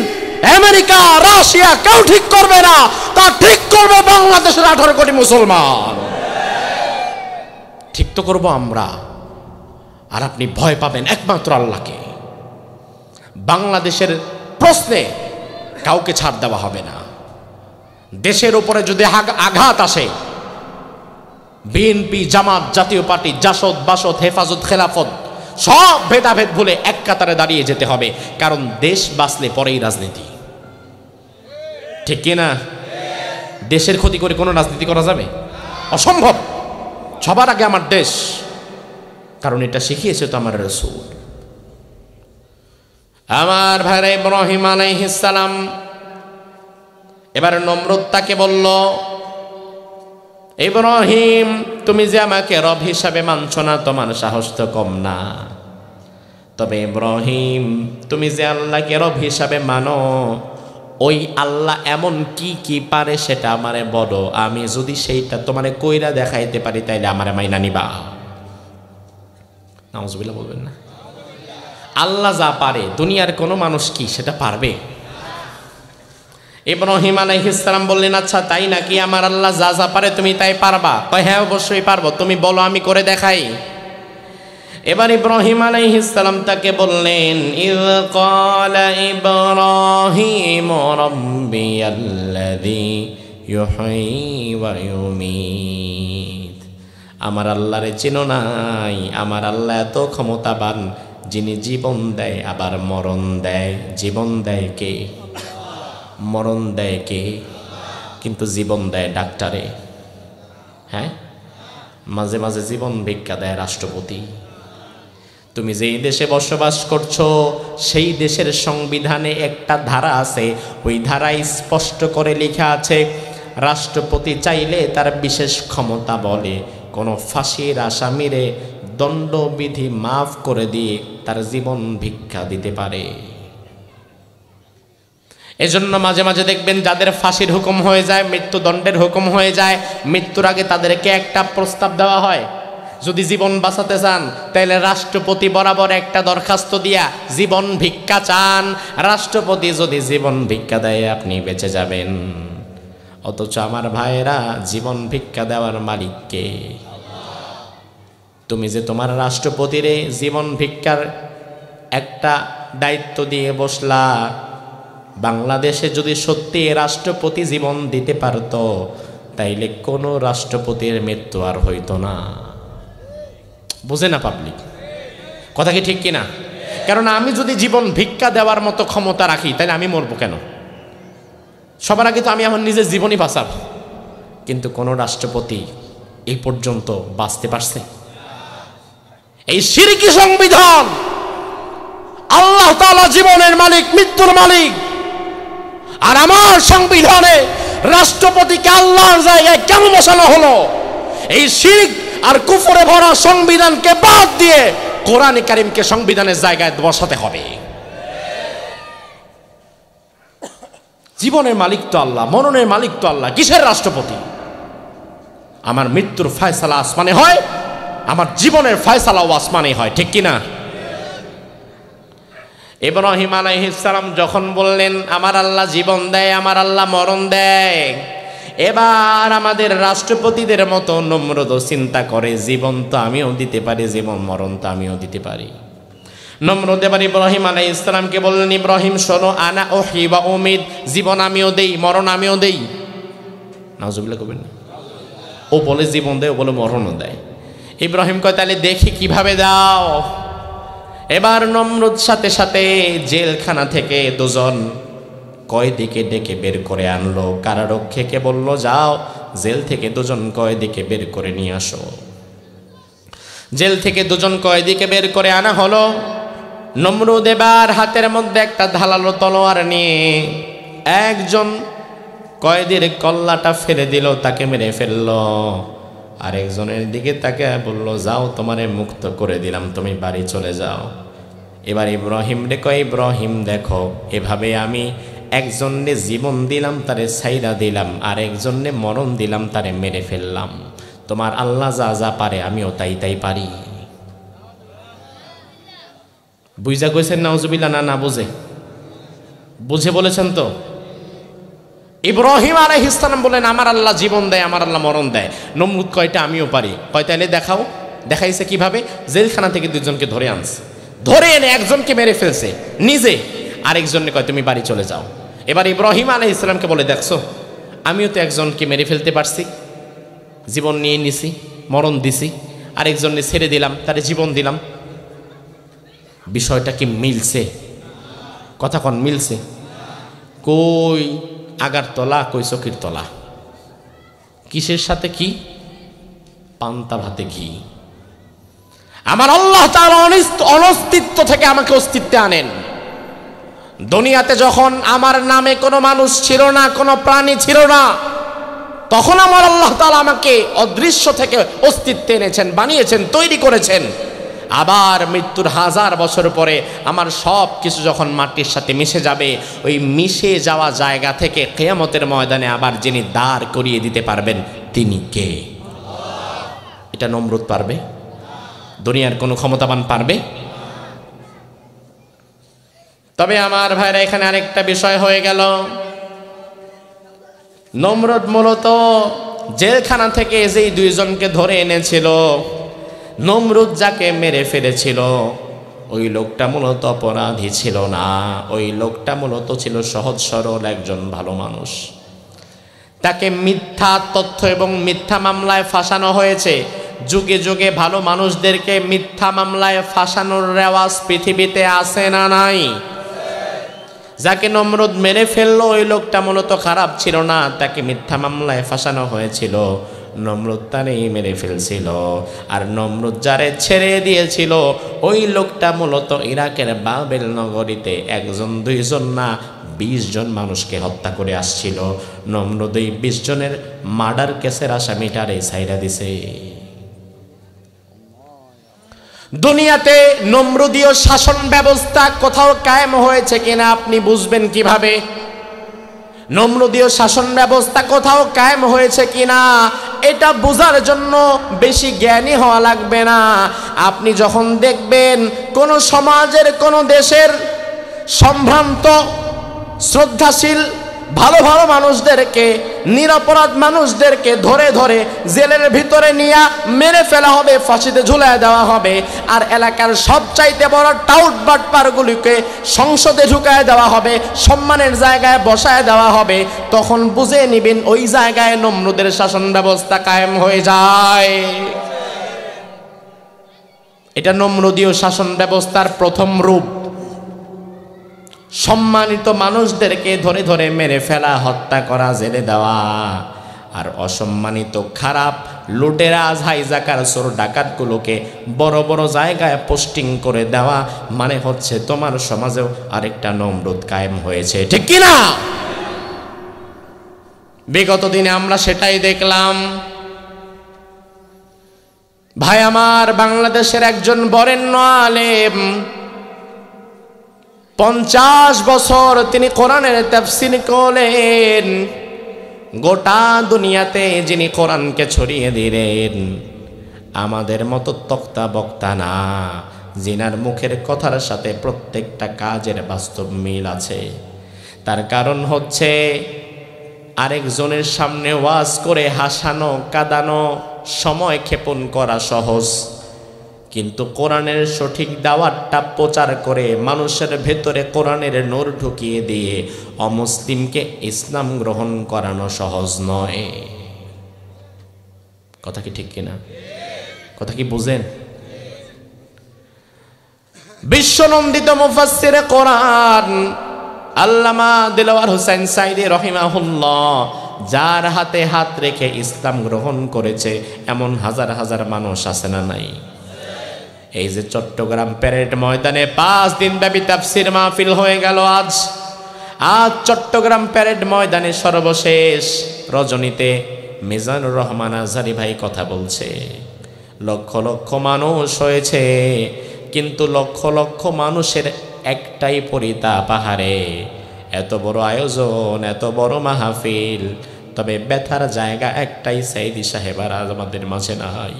আমেরিকা, রাশিয়া কেউ ঠিক করবে না, তা ঠিক করবে বাংলাদেশের 18 কোটি মুসলমান। ঠিক তো করবো আমরা। আর আপনি ভয় পাবেন একমাত্র আল্লাহকে। বাংলাদেশের প্রশ্নে কাউকে ছাড় দেওয়া হবে না। দেশের উপরে যদি আঘাত আসে, বিএনপি, জামাত, জাতীয় পার্টি, জাসদ, বাসদ, হেফাজত, খেলাফত সব ভেদাভেদ ভুলে এক কাতারে দাঁড়িয়ে যেতে হবে, কারণ দেশ বাঁচলে পরেই রাজনীতি, ঠিক কিনা? দেশের ক্ষতি করে কোনো রাজনীতি করা যাবে? অসম্ভব। সবার আগে আমার দেশ, কারণ এটা শিখিয়েছে তো আমার রাসূল। আমার ভাইরা, ইব্রাহিম আলাইহিস সালাম এবার নমরুদ তাকে বলল, ইব্রাহিম, তুমি যে আমাকে রব হিসাবে মানছ না, তোমার সাহস তো কম না। তবে ইব্রাহিম, তুমি যে আল্লাহকে রব হিসাবে মানো, ওই আল্লাহ এমন কি কি পারে সেটা আমারে বলো, আমি যদি সেইটা তোমারে কইরা দেখাইতে পারি তাইলে আমারে মাইনা নিবা। নাউজুবিল্লাহ বলবেন না? আল্লাহ যা পারে দুনিয়ার কোনো মানুষ কি সেটা পারবে? ইব্রাহিম আলাইহিস সালাম বললেন, আচ্ছা তাই নাকি, আমার আল্লাহ যা যা পারে তুমি তাই পারবা? কয় হ্যাঁ অবশ্যই পারবো, তুমি বলো আমি করে দেখাই। এবার ইব্রাহিম আলাইহিস সালাম তাকে বললেন, ইয ক্বালা ইব্রাহিম রাব্বিয়াল্লাযী ইউহয়ী ওয়া ইউমীত। আমার আল্লাহরে চিনো নাই? আমার আল্লাহ এত ক্ষমতাবান, যিনি জীবন দেয় আবার মরণ দেয়। জীবন দেয় কে? মরণ দেয় কে? কিন্তু জীবন দেয় ডাক্তারে। হ্যাঁ, মাঝে মাঝে জীবন ভিক্ষা দেয় রাষ্ট্রপতি। তুমি যেই দেশে বসবাস করছো সেই দেশের সংবিধানে একটা ধারা আছে, ওই ধারায় স্পষ্ট করে লেখা আছে রাষ্ট্রপতি চাইলে তার বিশেষ ক্ষমতা বলে কোনো ফাঁসির আসামিরে দণ্ডবিধি মাফ করে দিয়ে তার জীবন ভিক্ষা দিতে পারে। এজন্য মাঝে মাঝে দেখবেন যাদের ফাঁসির হুকুম হয়ে যায়, মৃত্যুদণ্ডের হুকুম হয়ে যায়, মৃত্যুর আগে তাদেরকে একটা প্রস্তাব দেওয়া হয়, যদি জীবন বাঁচাতে চান তাহলে রাষ্ট্রপতি বরাবর একটা দরখাস্ত দিয়া জীবন ভিক্ষা চান। রাষ্ট্রপতি যদি জীবন ভিক্ষা দেয় আপনি বেঁচে যাবেন। অথচ আমার ভাইয়েরা, জীবন ভিক্ষা দেওয়ার মালিক কে? তুমি যে তোমার রাষ্ট্রপতিরে জীবন ভিক্ষার একটা দায়িত্ব দিয়ে বসলা, বাংলাদেশে যদি সত্যি রাষ্ট্রপতি জীবন দিতে পারত তাইলে কোনো রাষ্ট্রপতির মৃত্যু আর হইতো না। বুঝে না পাবলিক? কথা কি ঠিক কিনা? কারণ আমি যদি জীবন ভিক্ষা দেওয়ার মতো ক্ষমতা রাখি তাহলে আমি মরবো কেন? সবার আগে তো আমি আমার নিজের জীবনই বাঁচাবো। কিন্তু কোনো রাষ্ট্রপতি এই পর্যন্ত বাঁচতে পারছে? এই শিরকি সংবিধান, আল্লাহ তাআলা জীবনের মালিক, মৃত্যুর মালিক, আর আমার সংবিধানে রাষ্ট্রপতিকে আল্লাহর জায়গায় কেন বসানো হলো? এই শিরক আর কুফরে ভরা সংবিধানকে বাদ দিয়ে কোরআনে কারিমকে সংবিধানের জায়গায় বসাতে হবে। জীবনের মালিক তো আল্লাহ, মরণের মালিক তো আল্লাহ, কিসের রাষ্ট্রপতি? আমার মৃত্যুর ফয়সালা আসমানে হয়, আমার জীবনের ফয়সালাও আসমানে হয়, ঠিক কিনা? ইব্রাহিম আলাইহিস সালাম যখন বললেন আমার আল্লাহ জীবন দেয়, আমার আল্লাহ মরণ দেয়, এবার আমাদের রাষ্ট্রপতিদের মতো নমরুদ চিন্তা করে জীবন তো আমিও দিতে পারি, জীবন মরণ তো আমিও দিতে পারি। নমরুদ এবার ইব্রাহিম আলাইহিস সালামকে বললেন, ইব্রাহিম শোনো, আনা উহয়ী ওয়া উমীত, জীবন আমিও দেই, মরণ আমিও দেই। নাউজুবিল্লাহ কবেন না? ও বলে জীবন দেয়, ও বলে মরণও দেয়। ইব্রাহিম কয় তাহলে দেখি কিভাবে দাও। এবার নমরুদ সাথে সাথে জেলখানা থেকে দুজন কয়েদিকে ডেকে বের করে আনলো। কারারক্ষীকে বলল যাও জেল থেকে দুজন কয়েদিকে বের করে নিয়ে আসো। জেল থেকে দুজন কয়েদিকে বের করে আনা হলো। নমরুদ এবার হাতের মধ্যে একটা ধারালো তলোয়ার নিয়ে একজন কয়েদির কল্লাটা ফেলে দিল, তাকে মেরে ফেললো। আরেকজনের দিকে তাকে বলল যাও তোমারে মুক্ত করে দিলাম, তুমি বাড়ি চলে যাও। এবার ইব্রাহিম রে কয়, ইব্রাহিম দেখো এভাবে আমি একজনে জীবন দিলাম তারে ছাইরা দিলাম, আর একজনে মরণ দিলাম তারে মেরে ফেললাম। তোমার আল্লাহ যা যা পারে আমিও তাই তাই পারি। বুঝা কইছেন নাউজুবিল্লাহ? না না বুঝে বুঝে বলেছেন তো? ইব্রাহিম আলাইহিস সালাম বলেন আমার আল্লাহ জীবন দেয়, আমার আল্লাহ মরণ দেয়। নমরুদ কয়টা আমিও পারি। কয় তাইলে দেখাও। দেখাইছে কিভাবে? জেলখানা থেকে দুজনকে ধরে আনছে, ধরে এনে একজনকে মেরে ফেলছে নিজে, আরেকজনকে কয় তুমি বাড়ি চলে যাও। এবার ইব্রাহিম আলাইহিস সালামকে বলে দেখছো আমিও তো একজনকে মেরে ফেলতে পারছি, জীবন নিয়ে নিছি, মরণ দিছি, আরেকজনকে ছেড়ে দিলাম, তারে জীবন দিলাম। বিষয়টা কি মিলছে? কথা কন মিলছে? কই আগার তলা, কই চকির তলা। কিসের সাথে কি? পান্তা ভাতে ঘি। আমার আল্লাহ তাআলা অনস্তিত্ব থেকে আমাকে অস্তিত্বে আনেন। দুনিয়াতে যখন আমার নামে কোনো মানুষ ছিল না, কোনো প্রাণী ছিল না, তখন আমার আল্লাহ তাআলা আমাকে অদৃশ্য থেকে অস্তিত্বে এনেছেন, বানিয়েছেন, তৈরি করেছেন। আবার মৃত্যুর 1000 বছর পরে আমার সব কিছু যখন মাটির সাথে মিশে যাবে, ওই মিশে যাওয়া জায়গা থেকে কিয়ামতের ময়দানে আবার যিনি দাঁড় করিয়ে দিতে পারবেন তিনি কে? এটা নমরুদ পারবে? দুনিয়ার কোনো ক্ষমতাবান পারবে? তবে আমার ভাইরা এখানে আরেকটা বিষয় হয়ে গেল। নমরুদ মূলত জেলখানা থেকে যেই দুইজনকে ধরে এনেছিল, নমরুদ যাকে মেরে ফেলেছিল ওই লোকটা মূলত অপরাধী ছিল না, ওই লোকটা মূলত ছিল সহজ সরল একজন ভালো মানুষ। তাকে মিথ্যা তথ্য এবং মিথ্যা মামলায় ফাঁসানো হয়েছে। যুগে যুগে ভালো মানুষদেরকে মিথ্যা মামলায় ফাঁসানোর রেওয়াজ পৃথিবীতে আছে না নাই? যাকে নমরুদ মেরে ফেললো ওই লোকটা মূলত খারাপ ছিল না, তাকে মিথ্যা মামলায় ফাঁসানো হয়েছিল, নমরুদ তারেই মেরে ফেলছিল। আর নমরুদ যারে ছেড়ে দিয়েছিল ওই লোকটা মূলত ইরাকের বাবেল নগরীতে একজন দুইজন না 20 জন মানুষকে হত্যা করে আসছিল। নমরুদ এই 20 জনের মার্ডার কেসের আসামিটারে ছাইরা দিছে। দুনিয়াতে নমরুদীয় শাসন ব্যবস্থা কোথাও কায়েম হয়েছে কিনা আপনি বুঝবেন কিভাবে? নমরুদীয় শাসন ব্যবস্থা কোথাও কায়েম হয়েছে কিনা এটা বোঝার জন্য বেশি জ্ঞানী হওয়া লাগবে না। আপনি যখন দেখবেন কোন সমাজের কোন দেশের সম্ভ্রান্ত শ্রদ্ধাশীল ভালো ভালো মানুষদেরকে, নিরপরাধ মানুষদেরকে ধরে ধরে জেলের ভিতরে নিয়ে মেরে ফেলা হবে, ফাঁসিতে ঝুলায় দেওয়া হবে, আর এলাকার সবচাইতে বড় টাউট বাটপারগুলিকে সংসদে ঢুকায় দেওয়া হবে, সম্মানের জায়গায় বসায় দেওয়া হবে, তখন বুঝে নিবেন ওই জায়গায় নমরুদের শাসন ব্যবস্থা কায়েম হয়ে যায়। এটা নমরুদীয় শাসন ব্যবস্থার প্রথম রূপ। সম্মানিত মানুষদেরকে ধরে ধরে মেরে ফেলা, হত্যা করা, জেলে দেওয়া, আর অসম্মানিত খারাপ লুটেরা, হাইজাকার, চোর ডাকাতগুলোকে বড় বড় জায়গায় পোস্টিং করে দেওয়া, মানে হচ্ছে তোমার সমাজেও আরেকটা নমরুদ কায়েম হয়েছে, ঠিক কিনা? বিগত দিনে আমরা সেটাই দেখলাম। ভাই আমার, বাংলাদেশের একজন বরেণ্য আলেম, 50 বছর তিনি কোরআনের তাফসীর করলেন। গোটা দুনিয়াতে যিনি কোরআনকে ছড়িয়ে দিলেন, আমাদের মতো তক্তা বক্তা না, যিনার মুখের কথার সাথে প্রত্যেকটা কাজের বাস্তব মিল আছে। তার কারণ হচ্ছে আরেকজনের সামনে ওয়াজ করে হাসানো, কাঁদানো, সময় ক্ষেপণ করা সহজ, কিন্তু কোরআনের সঠিক দাওয়াতটা প্রচার করে মানুষের ভেতরে কোরআনের নূর ঢুকিয়ে দিয়ে অমুসলিমকে ইসলাম গ্রহণ করানো সহজ নয়। কথা কি ঠিক কিনা? কথা কি বুঝেন? বিশ্বনন্দিত মুফাসসিরে কোরআন আল্লামা দিলওয়ার হোসেন সাইদি রহিমাহুল্লাহ, যার হাতে হাত রেখে ইসলাম গ্রহণ করেছে এমন হাজার হাজার মানুষ আছে না নাই? এই যে চট্টগ্রাম প্যারেড ময়দানে 5 দিন ব্যাপী তাফসীর মাহফিল হয়ে গেল। আজ চট্টগ্রাম প্যারেড ময়দানে সর্বশেষ রজনীতে মিজানুর রহমান আজহারী ভাই কথা বলছে। লক্ষ লক্ষ মানুষ হয়েছে, কিন্তু লক্ষ লক্ষ মানুষের একটাই পরিতাপ, পাহাড়ে এত বড় আয়োজন, এত বড় মাহফিল, তবে ব্যথার জায়গা একটাই, সাইদি সাহেব আর আমাদের মাঝে নাই।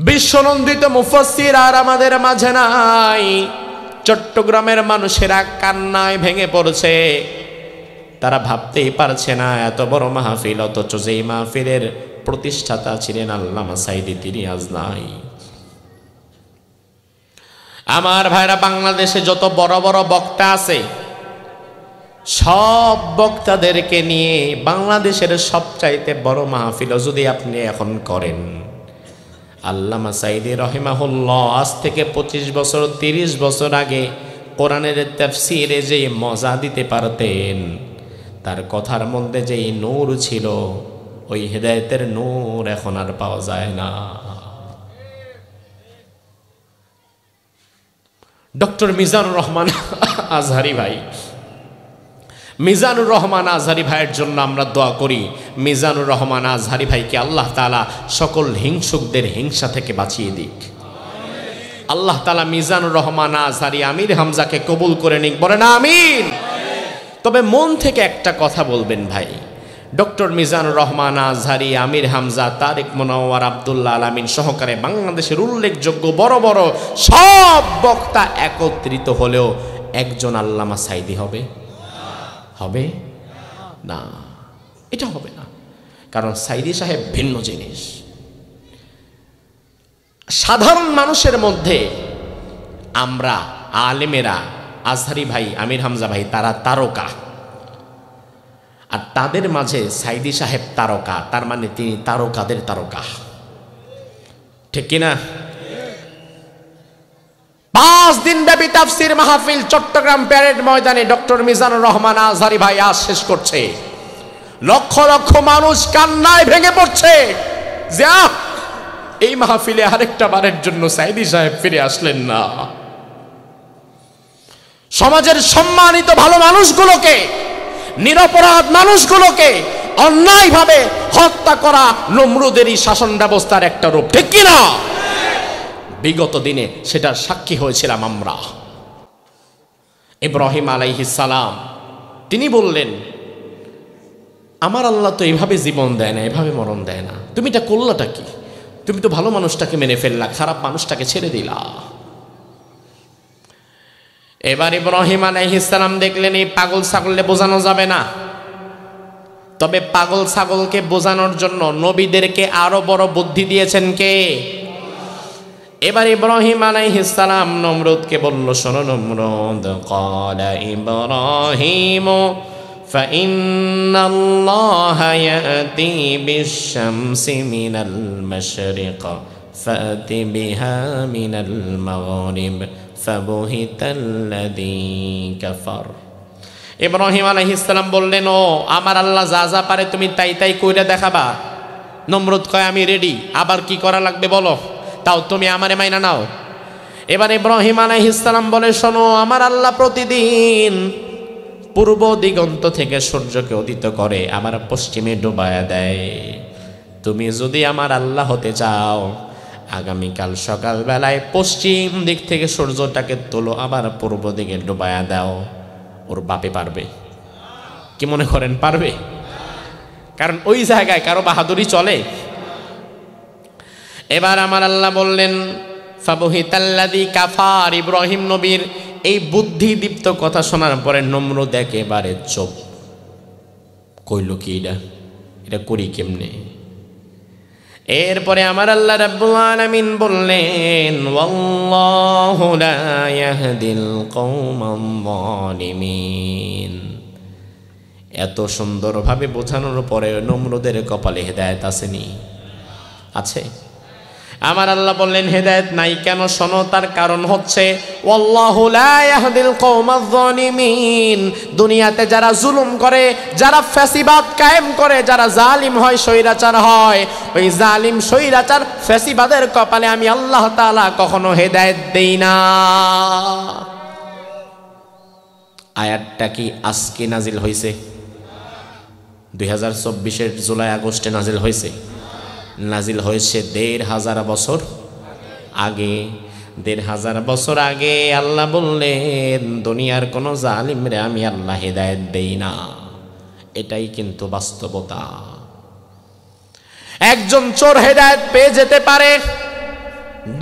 বিশ্বনন্দিত মুফাসসির আর আমাদের মাঝে নাই। চট্টগ্রামের মানুষেরা কান্নায় ভেঙে পড়ছে, তারা ভাবতেই পারছে না এত বড় মাহফিল, অথচ যেই মাহফিলের প্রতিষ্ঠাতা ছিলেন আল্লামা সাইদি, তিনি আজ নাই। আমার ভাইরা, বাংলাদেশে যত বড় বড় বক্তা আছে, সব বক্তাদেরকে নিয়ে বাংলাদেশের সবচাইতে বড় মাহফিল যদি আপনি এখন করেন, আল্লামা সাইদি রহিমাহুল্লাহ আজ থেকে 25 বছর 30 বছর আগে কোরআনের তাফসীরে যে মজা দিতে পারতেন, তার কথার মধ্যে যেই নূর ছিল, ওই হেদায়েতের নূর এখন আর পাওয়া যায় না। ডক্টর মিজানুর রহমান আজহারী ভাই, মিজানুর রহমান আজহারী ভাইয়ের জন্য আমরা দোয়া করি। মিজানুর রহমান আজহারী ভাইকে আল্লাহ তাআলা সকল হিংসুকদের হিংসা থেকে বাঁচিয়ে দিক। আল্লাহ তাআলা মিজানুর রহমান আজহারী আমির হামজাকে কবুল করে নিক, বলেন আমিন। তবে মন থেকে একটা কথা বলবেন ভাই, ডক্টর মিজানুর রহমান আজহারী, আমির হামজা, তারেক মুনাওয়ার, আব্দুল্লাহ আল আমিন সহকারে বাংলাদেশের উল্লেখযোগ্য বড় বড় সব বক্তা একত্রিত হলেও একজন আল্লামা সাইদি হবে? হবে না, এটা হবে না। কারণ সাইদি সাহেব ভিন্ন জিনিস। সাধারণ মানুষের মধ্যে আমরা আলেমেরা, আজহারি ভাই, আমির হামজা ভাই, তারা তারকা, আর তাদের মাঝে সাইদি সাহেব তারকা, তার মানে তিনি তারকাদের তারকা, ঠিক কিনা? 5 দিন ব্যাপী তাফসীর মাহফিল চট্টগ্রাম প্যারেড ময়দানে ডক্টর মিজানুর রহমান আজহারি ভাই আজ শেষ করছে। লক্ষ লক্ষ মানুষ কান্নায় ভেঙে পড়ছে যে এই মাহফিলে আরেকটা বারের জন্য সাইদি সাহেব ফিরে আসলেন না। সমাজের সম্মানিত ভালো মানুষগুলোকে, নিরপরাধ মানুষগুলোকে অন্যায়ভাবে হত্যা করা নমরুদেরই শাসন ব্যবস্থার একটা রূপ, ঠিক কিনা? বিগত দিনে সেটার সাক্ষী হয়েছিলাম আমরা। ইব্রাহিম আলাইহিস সালাম তিনি বললেন, আমার আল্লাহ তো এইভাবে জীবন দেয় না, এভাবে মরণ দেয় না, তুমি এটা করলাটা কি? তুমি তো ভালো মানুষটাকে মেনে ফেললা, খারাপ মানুষটাকে ছেড়ে দিলা। এবার ইব্রাহিম আলাইহিস সালাম দেখলেন এই পাগল ছাগলকে বোঝানো যাবে না, তবে পাগল ছাগলকে বোঝানোর জন্য নবীদেরকে আরো বড় বুদ্ধি দিয়েছেন কে? এবার ইব্রাহিম আলাইহিস সালাম নমরুদকে বলল, শোনো নমরুদ, ক্বালা ইব্রাহিম ফাইন্নাল্লাহা ইয়াতি বিশ-শামসি মিনাল মাশরিক ফাতি বিহা মিনাল মাগরিব ফাবুহিতাল্লাযী কাফার। ইব্রাহিম আলাইহিস সালাম বললেন, ও আমার আল্লাহ যা যা পারে তুমি তাই তাই কইরা দেখাবা। নমরুদ কয়, আমি রেডি, আবার কি করা লাগবে বলো, তাও তুমি আমারে মাইনা নাও। এবার ইব্রাহিম আলাইহিস সালাম বলে, শোনো, আমার আল্লাহ প্রতিদিন পূর্ব দিগন্ত থেকে সূর্যকে উদিত করে আবার পশ্চিমে ডুবায়া দেয়। তুমি যদি আমার আল্লাহ হতে চাও, আগামীকাল সকালবেলায় পশ্চিম দিক থেকে সূর্যটাকে তোলো, আবার পূর্ব দিকে ডুবায়া দাও। ওর বাপে পারবে? কি মনে করেন পারবে? কারণ ওই জায়গায় কারো বাহাদুরি চলে। এবার আমার আল্লাহ বললেন, ফাবুহিতাল্লাযী কাফার। ইব্রাহিম নবীর এই বুদ্ধিদীপ্ত কথা শোনার পরে নমরুদ একেবারে চুপ। কইল কি এটা করি কেমনে? এরপরে আমার আল্লাহ রাব্বুল আলামিন বললেন, ওয়াল্লাহু লা ইয়াহদিল কওমাল যালিমিন। এত সুন্দরভাবে বোঝানোর পরে নমরুদের কপালে হেদায়েত আসেনি? আছে। আমার আল্লাহ বললেন হেদায়েত নাই কেন? শোনো, তার কারণ হচ্ছে ওয়াল্লাহু লা ইয়াহদিল কওমাল যালিমিন। দুনিয়াতে যারা জুলুম করে, যারা ফ্যাসিবাদ কায়েম করে, যারা জালিম হয়, স্বৈরাচার হয়, ওই জালিম স্বৈরাচার ফ্যাসিবাদের কপালে আমি আল্লাহ তাআলা কখনো হেদায়েত দেই না। আয়াতটা কি আজকে নাজিল হয়েছে? 2024-এর জুলাই আগস্টে নাজিল হয়েছে? নাজিল হয়েছে ১৫০০ বছর আগে। ১৫০০ বছর আগে আল্লাহ বললেন, দুনিয়ার কোনো জালিমরে আমি আল্লাহ হেদায়েত দেই না। এটাই কিন্তু বাস্তবতা। একজন চোর হেদায়েত পেয়ে যেতে পারে,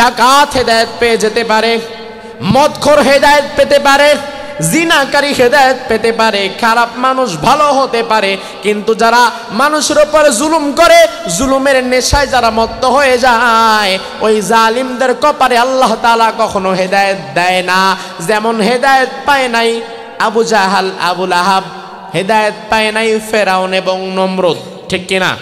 ডাকাত হেদায়েত পেয়ে যেতে পারে, মদখোর হেদায়েত পেতে পারে, জিনাকারী হেদায়েত পেতে পারে, খারাপ মানুষ ভালো হতে পারে, কিন্তু যারা মানুষের উপর জুলুম করে, জুলুমের নেশায় যারা মত্ত হয়ে যায়, ওই জালিমদের কপালে আল্লাহ তাআলা কখনো হেদায়েত দেয় না। যেমন হেদায়েত পায় নাই আবু জাহাল, আবু লাহাব, হেদায়েত পায় নাই ফেরাউন এবং নমরুদ, ঠিক কিনা?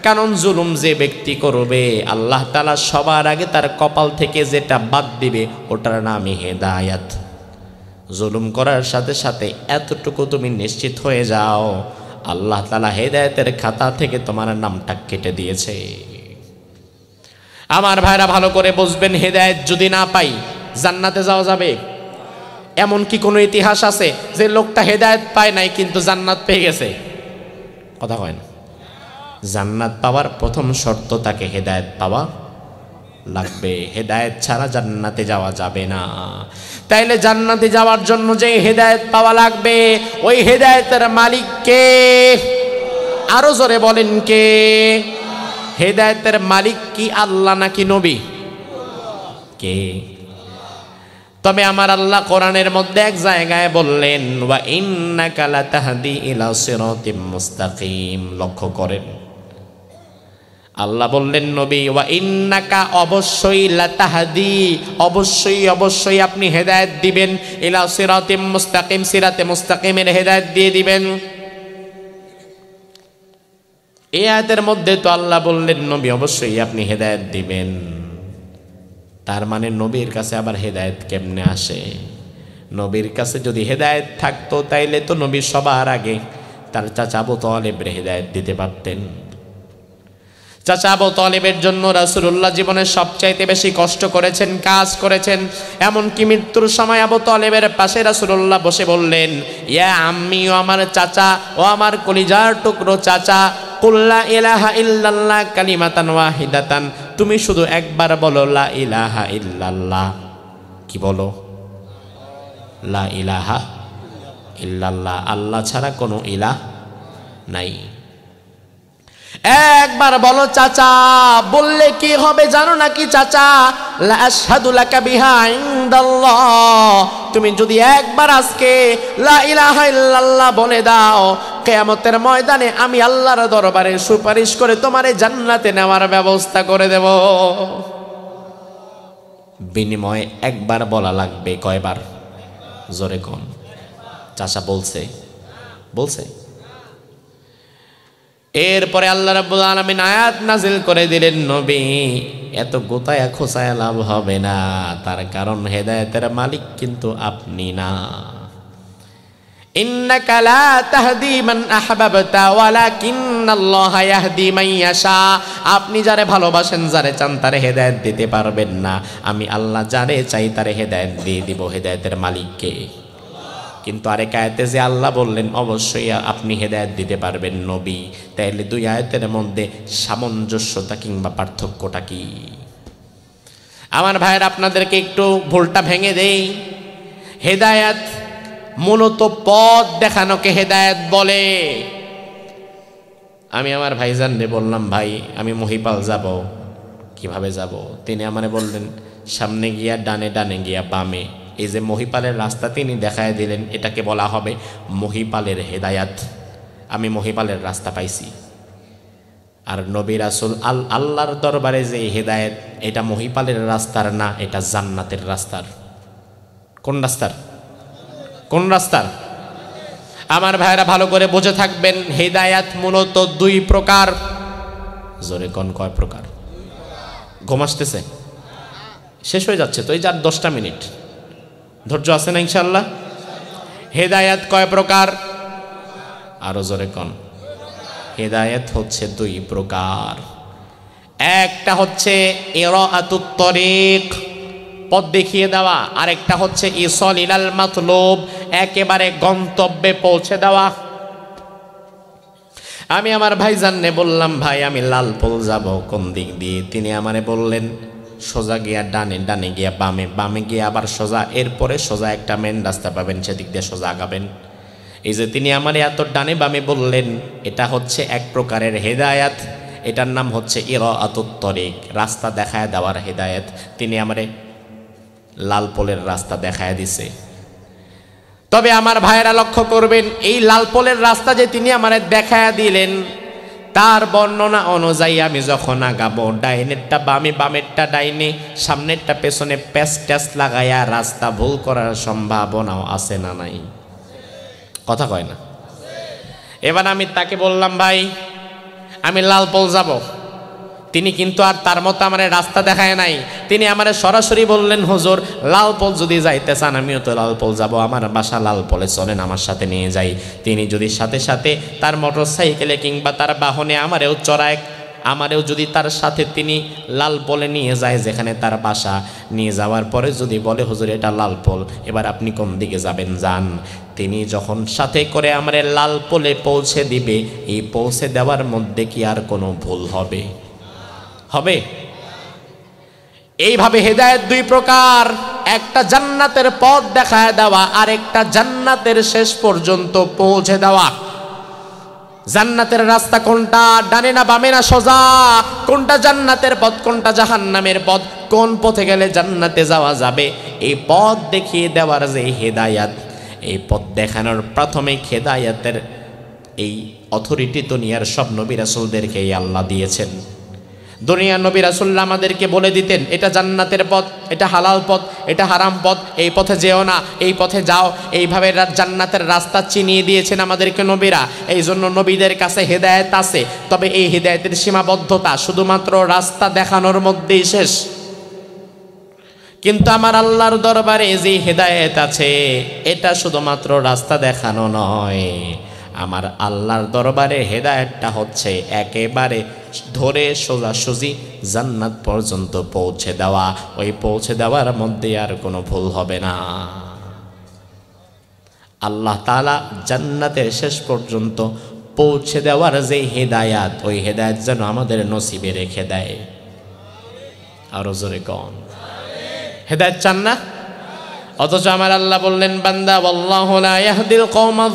কারণ জুলুম যে ব্যক্তি করবে, আল্লাহ তাআলা সবার আগে তার কপাল থেকে যেটা বাদ দিবে ওটার নামই হেদায়েত। জুলুম করার সাথে সাথে এতটুকু তুমি নিশ্চিত হয়ে যাও, আল্লাহ তাআলা হেদায়েতের খাতা থেকে তোমার নামটা কেটে দিয়েছে। আমার ভাইরা ভালো করে বুঝবেন, হেদায়েত যদি না পাই জান্নাতে যাওয়া যাবে? এমন কি কোনো ইতিহাস আছে যে লোকটা হেদায়েত পায় নাই কিন্তু জান্নাত পেয়ে গেছে? কথা কয় না। জান্নাত পাওয়ার প্রথম শর্ত তাকে হেদায়েত পাওয়া লাগবে। হেদায়েত ছাড়া জান্নাতে যাওয়া যাবে না। তাইলে জান্নাতে যাওয়ার জন্য যে হেদায়েত পাওয়া লাগবে, ওই হেদায়েতের মালিক কে? আরো জোরে বলেন কে? হেদায়েতের মালিক কি আল্লাহ নাকি নবী? কে? তবে আমার আল্লাহ কোরআনের মধ্যে এক জায়গায় বললেন ওয়া ইন্নাকা লাতাহদি ইলা সিরাতিম মুস্তাকিম। লক্ষ্য করেন, আল্লাহ বললেন নবী ওয়া ইন্নাকা অবশ্যই লাতাহদি, অবশ্যই অবশ্যই আপনি হেদায়েত দিবেন, ইলা সিরাতিম মুস্তাকিম, সিরাতে মুস্তাকিমের হেদায়েত দিয়ে দিবেন। এই আয়াতের মধ্যে তো আল্লাহ বললেন নবী অবশ্যই আপনি হেদায়েত দিবেন। তার মানে নবীর কাছে আবার হেদায়েত কেমনে আসে? নবীর কাছে যদি হেদায়েত থাকতো তাইলে তো নবী সবার আগে তার চাচা আবু তালেবের হেদায়েত দিতে পারতেন। চাচা আবু তালেবের জন্য রাসূলুল্লাহ জীবনের সবচাইতে বেশি কষ্ট করেছেন, কাজ করেছেন। এমনকি মৃত্যুর সময় আবু তালেবের পাশে রাসূলুল্লাহ বসে বললেন, ইয়া আম্মি, ও আমার চাচা, ও আমার কলিজার টুকরো চাচা, কুল লা ইলাহা ইল্লাল্লাহ কালিমাতান ওয়াহিদাতান, তুমি শুধু একবার বলো লা ইলাহা ইল্লাল্লাহ। কি বলো? লা ইলাহা ইল্লাল্লাহ, আল্লাহ ছাড়া কোনো ইলাহ নাই। একবার বলো চাচা। বললে কি হবে জানো নাকি চাচা? লা আশহাদু লাকা বিহা ইনদাল্লাহ, তুমি যদি একবার আজকে লা ইলাহা ইল্লাল্লাহ বলে দাও, কিয়ামতের ময়দানে আমি আল্লাহর দরবারে সুপারিশ করে তোমারে জান্নাতে নেওয়ার ব্যবস্থা করে দেব। বিনিময়ে একবার বলা লাগবে। কয়বার? জোরে কোন? চাচা বলছে, বলছে। এরপরে আল্লাহ রাব্বুল আলামিন আয়াত নাজিল করে দিলেন, নবী এত গোতায়া খোসায়া লাভ হবে না, তার কারণ হেদায়েতের মালিক কিন্তু আপনি না। ইন্নাকা লা তাহদি মান আহবাবতা ওয়ালাকিন্নাল্লাহা ইয়াহদি মান ইয়াশা, আপনি যারে ভালোবাসেন, যারে চান তারে হেদায়েত দিতে পারবেন না, আমি আল্লাহ যারে চাই তারে হেদায়েত দিয়ে দিব। হেদায়েতের মালিক কে? কিন্তু আরেক আয়াতে যে আল্লাহ বললেন অবশ্যই আপনি হেদায়েত দিতে পারবেন নবী, তাইলে দুই আয়াতের মধ্যে সামঞ্জস্যতা কিংবা পার্থক্যটা কি? আমার ভাইয়ের, আপনাদেরকে একটু ভুলটা ভেঙে দেই। হেদায়েত মূলত পথ দেখানোকে হেদায়েত বলে। আমি আমার ভাইজানরে বললাম, ভাই আমি মহিপাল যাব, কিভাবে যাব? তিনি আমারে বললেন সামনে গিয়া ডানে, ডানে গিয়া বামে। এই যে মহিপালের রাস্তা তিনি দেখায় দিলেন, এটাকে বলা হবে মহিপালের হেদায়াত। আমি মহিপালের রাস্তা পাইছি। আর নবী রাসূল আল্লাহর দরবারে যে হেদায়েত, এটা মহিপালের রাস্তার না, এটা জান্নাতের রাস্তার। কোন রাস্তার? কোন রাস্তার? আমার ভাইরা ভালো করে বুঝে থাকবেন, হেদায়াত মূলত দুই প্রকার। জোরে কোন? কয় প্রকার? ঘুম আসতেছে? শেষ হয়ে যাচ্ছে তো, এই যার 10টা মিনিট ধৈর্য আছে না ইনশাআল্লাহ? হেদায়াত কয় প্রকার? আরো জোরে কোন? হেদায়াত হচ্ছে দুই প্রকার। একটা হচ্ছে ইরাআতুত তরিক, পথ দেখিয়ে দেওয়া, আরেকটা হচ্ছে ইসল ইলাল মাতলুব, একেবারে গন্তব্যে পৌঁছে দেওয়া। আমি আমার ভাইজাননে বললাম, ভাই আমি লালপুল যাব, কোন দিক দিয়ে? তিনি আমারে বললেন সোজা গিয়া ডানে, ডানে গিয়া বামে, বামে গিয়ে আবার সোজা, এরপরে সোজা একটা মেন রাস্তা পাবেন, সেদিক দিয়ে সোজা আগাবেন। এই যে তিনি আমার এত ডানে বামে বললেন, এটা হচ্ছে এক প্রকারের হেদায়াত। এটার নাম হচ্ছে ইরাআতুত তরিক, রাস্তা দেখায় দেওয়ার হেদায়াত। তিনি আমারে লালপোলের রাস্তা দেখায় দিছে। তবে আমার ভাইয়েরা লক্ষ্য করবেন, এই লালপোলের রাস্তা যে তিনি আমারে দেখায় দিলেন, তার বর্ণনা অনুযায়ী আমি যখন আগাবো, ডাইনেরটা বামে, বামেরটা ডাইনে, সামনেরটা পেছনে প্যাচ ট্যাচ লাগাইয়া রাস্তা ভুল করার সম্ভাবনাও আছে না নাই? কথা কয় না? এবার আমি তাকে বললাম, ভাই আমি লালপোল যাব। তিনি কিন্তু আর তার মতো আমার রাস্তা দেখায় নাই। তিনি আমার সরাসরি বললেন, হুজুর লালপোল যদি যাইতে চান আমিও তো লালপোল যাব, আমার বাসা লালপোলে, চলেন আমার সাথে নিয়ে যাই। তিনি যদি সাথে সাথে তার মোটর সাইকেলে কিংবা তার বাহনে আমারেও চড়ায়, আমারেও যদি তার সাথে তিনি লালপোলে নিয়ে যায় যেখানে তার বাসা, নিয়ে যাওয়ার পরে যদি বলে হুজুর এটা লালপোল, এবার আপনি কোন দিকে যাবেন যান। তিনি যখন সাথে করে আমারে লালপোলে পৌঁছে দিবে, এই পৌঁছে দেওয়ার মধ্যে কি আর কোনো ভুল হবে? হবে? এইভাবে হেদায়েত দুই প্রকার, একটা জান্নাতের পথ দেখায় দেওয়া, আর একটা জান্নাতের শেষ পর্যন্ত পৌঁছে দেওয়া। জান্নাতের রাস্তা কোনটা, ডানে না বামে না সোজা, কোনটা জান্নাতের পথ কোনটা জাহান্নামের পথ, কোন পথে গেলে জান্নাতে যাওয়া যাবে, এই পথ দেখিয়ে দেওয়ার যে হেদায়াত, এই পথ দেখানোর প্রাথমিক হেদায়াতের এই অথরিটি দুনিয়ার সব নবী রাসূলদেরকে আল্লাহ দিয়েছেন। দুনিয়ার নবী রাসূলুল্লাহ আমাদেরকে বলে দিতেন এটা জান্নাতের পথ, এটা হালাল পথ, এটা হারাম পথ, এই পথে যেও না, এই পথে যাও, এইভাবে জান্নাতের রাস্তা চিনিয়ে দিয়েছেন আমাদেরকে নবীরা। এই জন্য নবীদের কাছে হেদায়েত আছে, তবে এই হেদায়েতের সীমাবদ্ধতা শুধুমাত্র রাস্তা দেখানোর মধ্যেই শেষ। কিন্তু আমার আল্লাহর দরবারে যে হেদায়েত আছে এটা শুধুমাত্র রাস্তা দেখানো নয়, আমার আল্লাহর দরবারে হেদায়েতটা হচ্ছে একেবারে ধরে সোজাসুজি জান্নাত পর্যন্ত পৌঁছে দেওয়া। ওই পৌঁছে দেওয়ার মধ্যে আর কোনো ভুল হবে না। আল্লাহ তাআলা জান্নাতের শেষ পর্যন্ত পৌঁছে দেওয়ার যে হেদায়াত, ওই হেদায়াত যেন আমাদের নসিবে রেখে দেয়। আরো জোরে কোন হেদায়েত চান না? অথচ আমার আল্লাহ বললেন বান্দা ওয়াল্লাহু লা ইয়াহদিল কওমা,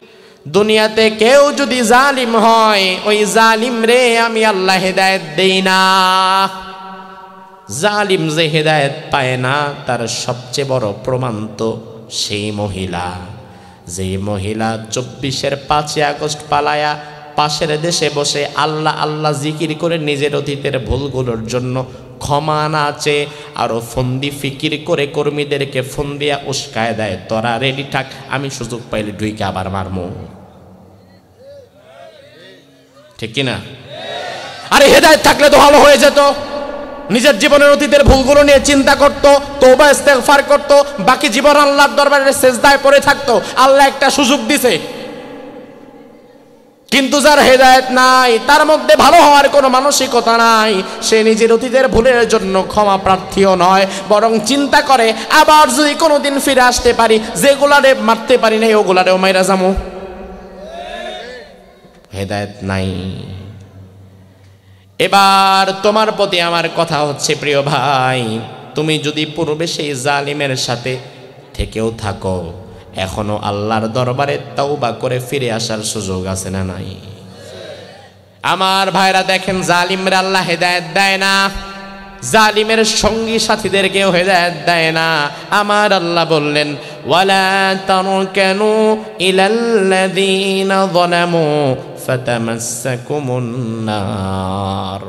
দুনিয়াতে কেউ যদি জালিম হয় ওই জালিম রে আমি আল্লাহ হেদায়েত দেই না। জালিম যে হেদায়েত পায় না তার সবচেয়ে বড় প্রমাণ তো সেই মহিলা, যে মহিলা 24-এর 5 আগস্ট পালায়া পাশের দেশে বসে আল্লাহ আল্লাহ জিকির করে নিজের অতীতের ভুলগুলোর জন্য ক্ষমা না চেয়ে আরো ফন্দি ফিকির করে কর্মীদেরকে ফোন দিয়া উস্কায় দেয়, তোরা রেডি থাক, আমি সুযোগ পাইলে ঢুইকে আবার মারমু। ঠিক কিনা? আরে হেদায়েত থাকলে তো ভালো হয়ে যেত, নিজের জীবনের অতীতের ভুলগুলো নিয়ে চিন্তা করতো, তওবা ইস্তেগফার করতো, বাকি জীবন আল্লাহর দরবারে সিজদায় পড়ে থাকতো। আল্লাহ একটা সুযোগ দিছে। কিন্তু যার হেদায়েত নাই, তার মধ্যে ভালো হওয়ার কোনো মানসিকতা নাই, সে নিজের অতীতের ভুলের জন্য ক্ষমা প্রার্থীও নয়, বরং চিন্তা করে আবার যদি কোনোদিন ফিরে আসতে পারি, যেগুলারে মারতে পারি নাই ওগুলারেও মাইরা যামু। হেদায়েত নাই। এবার তোমার প্রতি আমার কথা হচ্ছে প্রিয় ভাই, তুমি যদি পূর্বে সেই জালিমের সাথে থেকেও থাকো, এখনো আল্লাহর দরবারে তওবা করে ফিরে আসার সুযোগ আছে না নাই? আমার ভাইরা দেখেন, জালিমরা আল্লাহ হেদায়েত দেয় না, জালিমের সঙ্গী সাথীদেরকেও হেদায়েত দেয় না। আমার আল্লাহ বললেন ওয়ালা তারকানু ইলাল্লাযীনা যালামু ফাতামাসসাকুমুন নার,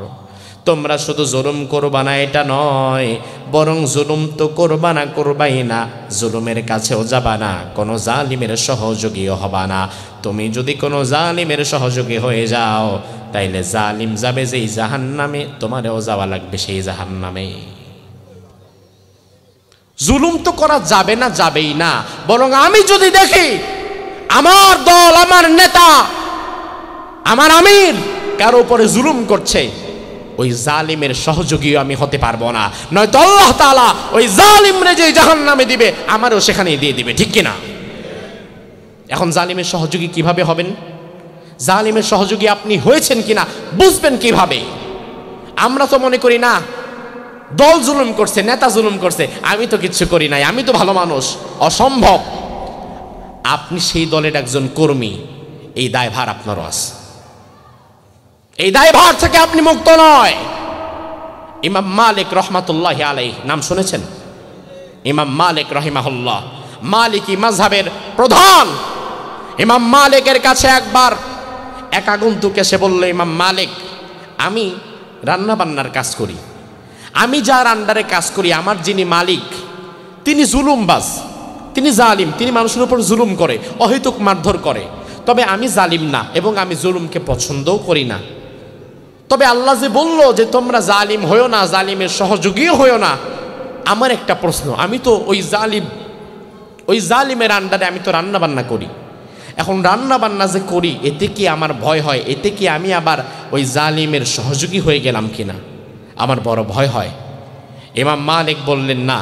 তোমরা শুধু জুলুম করবা না এটা নয়, বরং জুলুম তো করবা না, করবাই না, জুলুমের কাছেও যাবা না, কোনো জালিমের সহযোগীও হবা না। তুমি যদি কোনো জালিমের সহযোগী হয়ে যাও, তাইলে জালিম যাবে যেই জাহান্নামে, তোমারও যাওয়া লাগবে সেই জাহান্নামে। জুলুম তো করা যাবে না, যাবেই না, বরং আমি যদি দেখি আমার দল, আমার নেতা, আমার আমির কারো উপরে জুলুম করছে, ওই জালিমের সহযোগী আমি হতে পারবো না, নয়তো আল্লাহ তাআলা ওই জালিমরে যে জাহান্নামে দিবে আমারও সেখানেই দিয়ে দিবে। ঠিক কিনা? এখন জালিমের সহযোগী কিভাবে হবেন? জালিমের সহযোগী আপনি হয়েছেন কিনা বুঝবেন কিভাবে? আমরা তো মনে করি না দল জুলুম করছে, নেতা জুলুম করছে, আমি তো কিচ্ছু করি নাই, আমি তো ভালো মানুষ। অসম্ভব। আপনি সেই দলের একজন কর্মী, এই দায়ভার আপনারও আছে, এই দায়ভার থেকে আপনি মুক্ত নয়। ইমাম মালিক রহমাতুল্লাহি আলাইহি নাম শুনেছেন? ইমাম মালিক রাহিমাহুল্লাহ, মালিকি মাযহাবের প্রধান। ইমাম মালিকের কাছে একবার এক আগন্তুক এসে বলল, ইমাম মালিক, আমি রান্না বান্নার কাজ করি, আমি যার আন্ডারে কাজ করি, আমার যিনি মালিক তিনি জুলুমবাজ, তিনি জালিম, তিনি মানুষের উপর জুলুম করে, অহেতুক মারধর করে। তবে আমি জালিম না এবং আমি জুলুমকে পছন্দও করি না। তবে আল্লাহ যে বলল যে তোমরা জালিম হয়েও না, জালিমের সহযোগীও হয়েও না, আমার একটা প্রশ্ন, আমি তো ওই জালিমের আন্ডারে আমি তো রান্না বান্না করি, এখন রান্না বান্না যে করি এতে কি আমার ভয় হয়, এতে কি আমি আবার ওই জালিমের সহযোগী হয়ে গেলাম কিনা, আমার বড় ভয় হয়। ইমাম মালিক বললেন, না,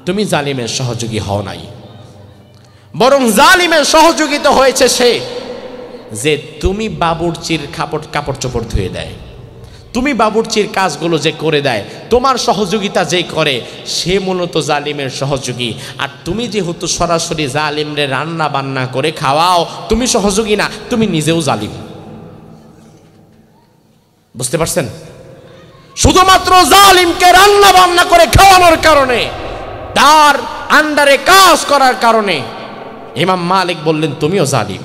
তুমি জালিমের সহযোগী হও নাই, বরং জালিমের সহযোগিতা হয়েছে সে যে তুমি বাবুর্চির কাপড় চোপড় ধুয়ে দেয়, তুমি বাবুর্চির কাজগুলো যে করে দেয়, তোমার সহযোগিতা যে করে, সে মূলত জালিমের সহযোগী। আর তুমি যেহেতু সরাসরি জালিমরে রান্না বান্না করে খাওয়াও, তুমি সহযোগী না, তুমি নিজেও জালিম। বুঝতে পারছেন? শুধুমাত্র জালিমকে রান্না বান্না করে খাওয়ানোর কারণে, তার আন্ডারে কাজ করার কারণে ইমাম মালিক বললেন তুমিও জালিম।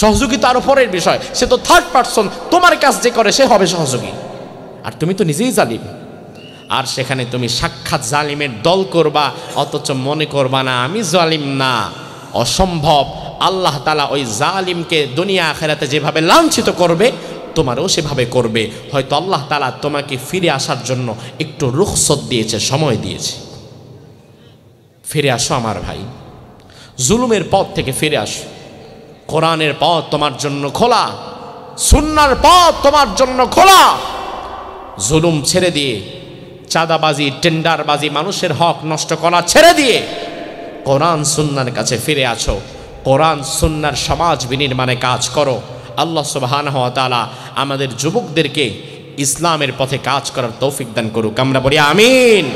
সহযোগী তার উপরের বিষয়, সে তো থার্ড পারসন, তোমার কাজ যে করে সে হবে সহযোগী, আর তুমি তো নিজেই জালিম। আর সেখানে তুমি সাক্ষাৎ জালিমের দল করবা, অথচ মনে করবা না আমি জালিম না। অসম্ভব। আল্লাহ তাআলা ওই জালিমকে দুনিয়া আখিরাতে যেভাবে লাঞ্ছিত করবে তোমারও সেভাবে করবে। হয়তো আল্লাহ তাআলা তোমাকে ফিরে আসার জন্য একটু রুখসত দিয়েছে, সময় দিয়েছে। ফিরে আসো আমার ভাই, জুলুমের পথ থেকে ফিরে আসো। কোরআনের পথ তোমার জন্য খোলা, সুন্নাহর পথ তোমার জন্য খোলা। জুলুম ছেড়ে দিয়ে, চাঁদাবাজি, টেন্ডারবাজি, মানুষের হক নষ্ট করা ছেড়ে দিয়ে কোরআন সুন্নাহর কাছে ফিরে আসো। কোরআন সুন্নাহর সমাজ বিনির্মাণে কাজ করো। আল্লাহ সুবহানাহু ওয়া তাআলা আমাদের যুবকদেরকে ইসলামের পথে কাজ করার তৌফিক দান করুক। আমরা বলি আমিন।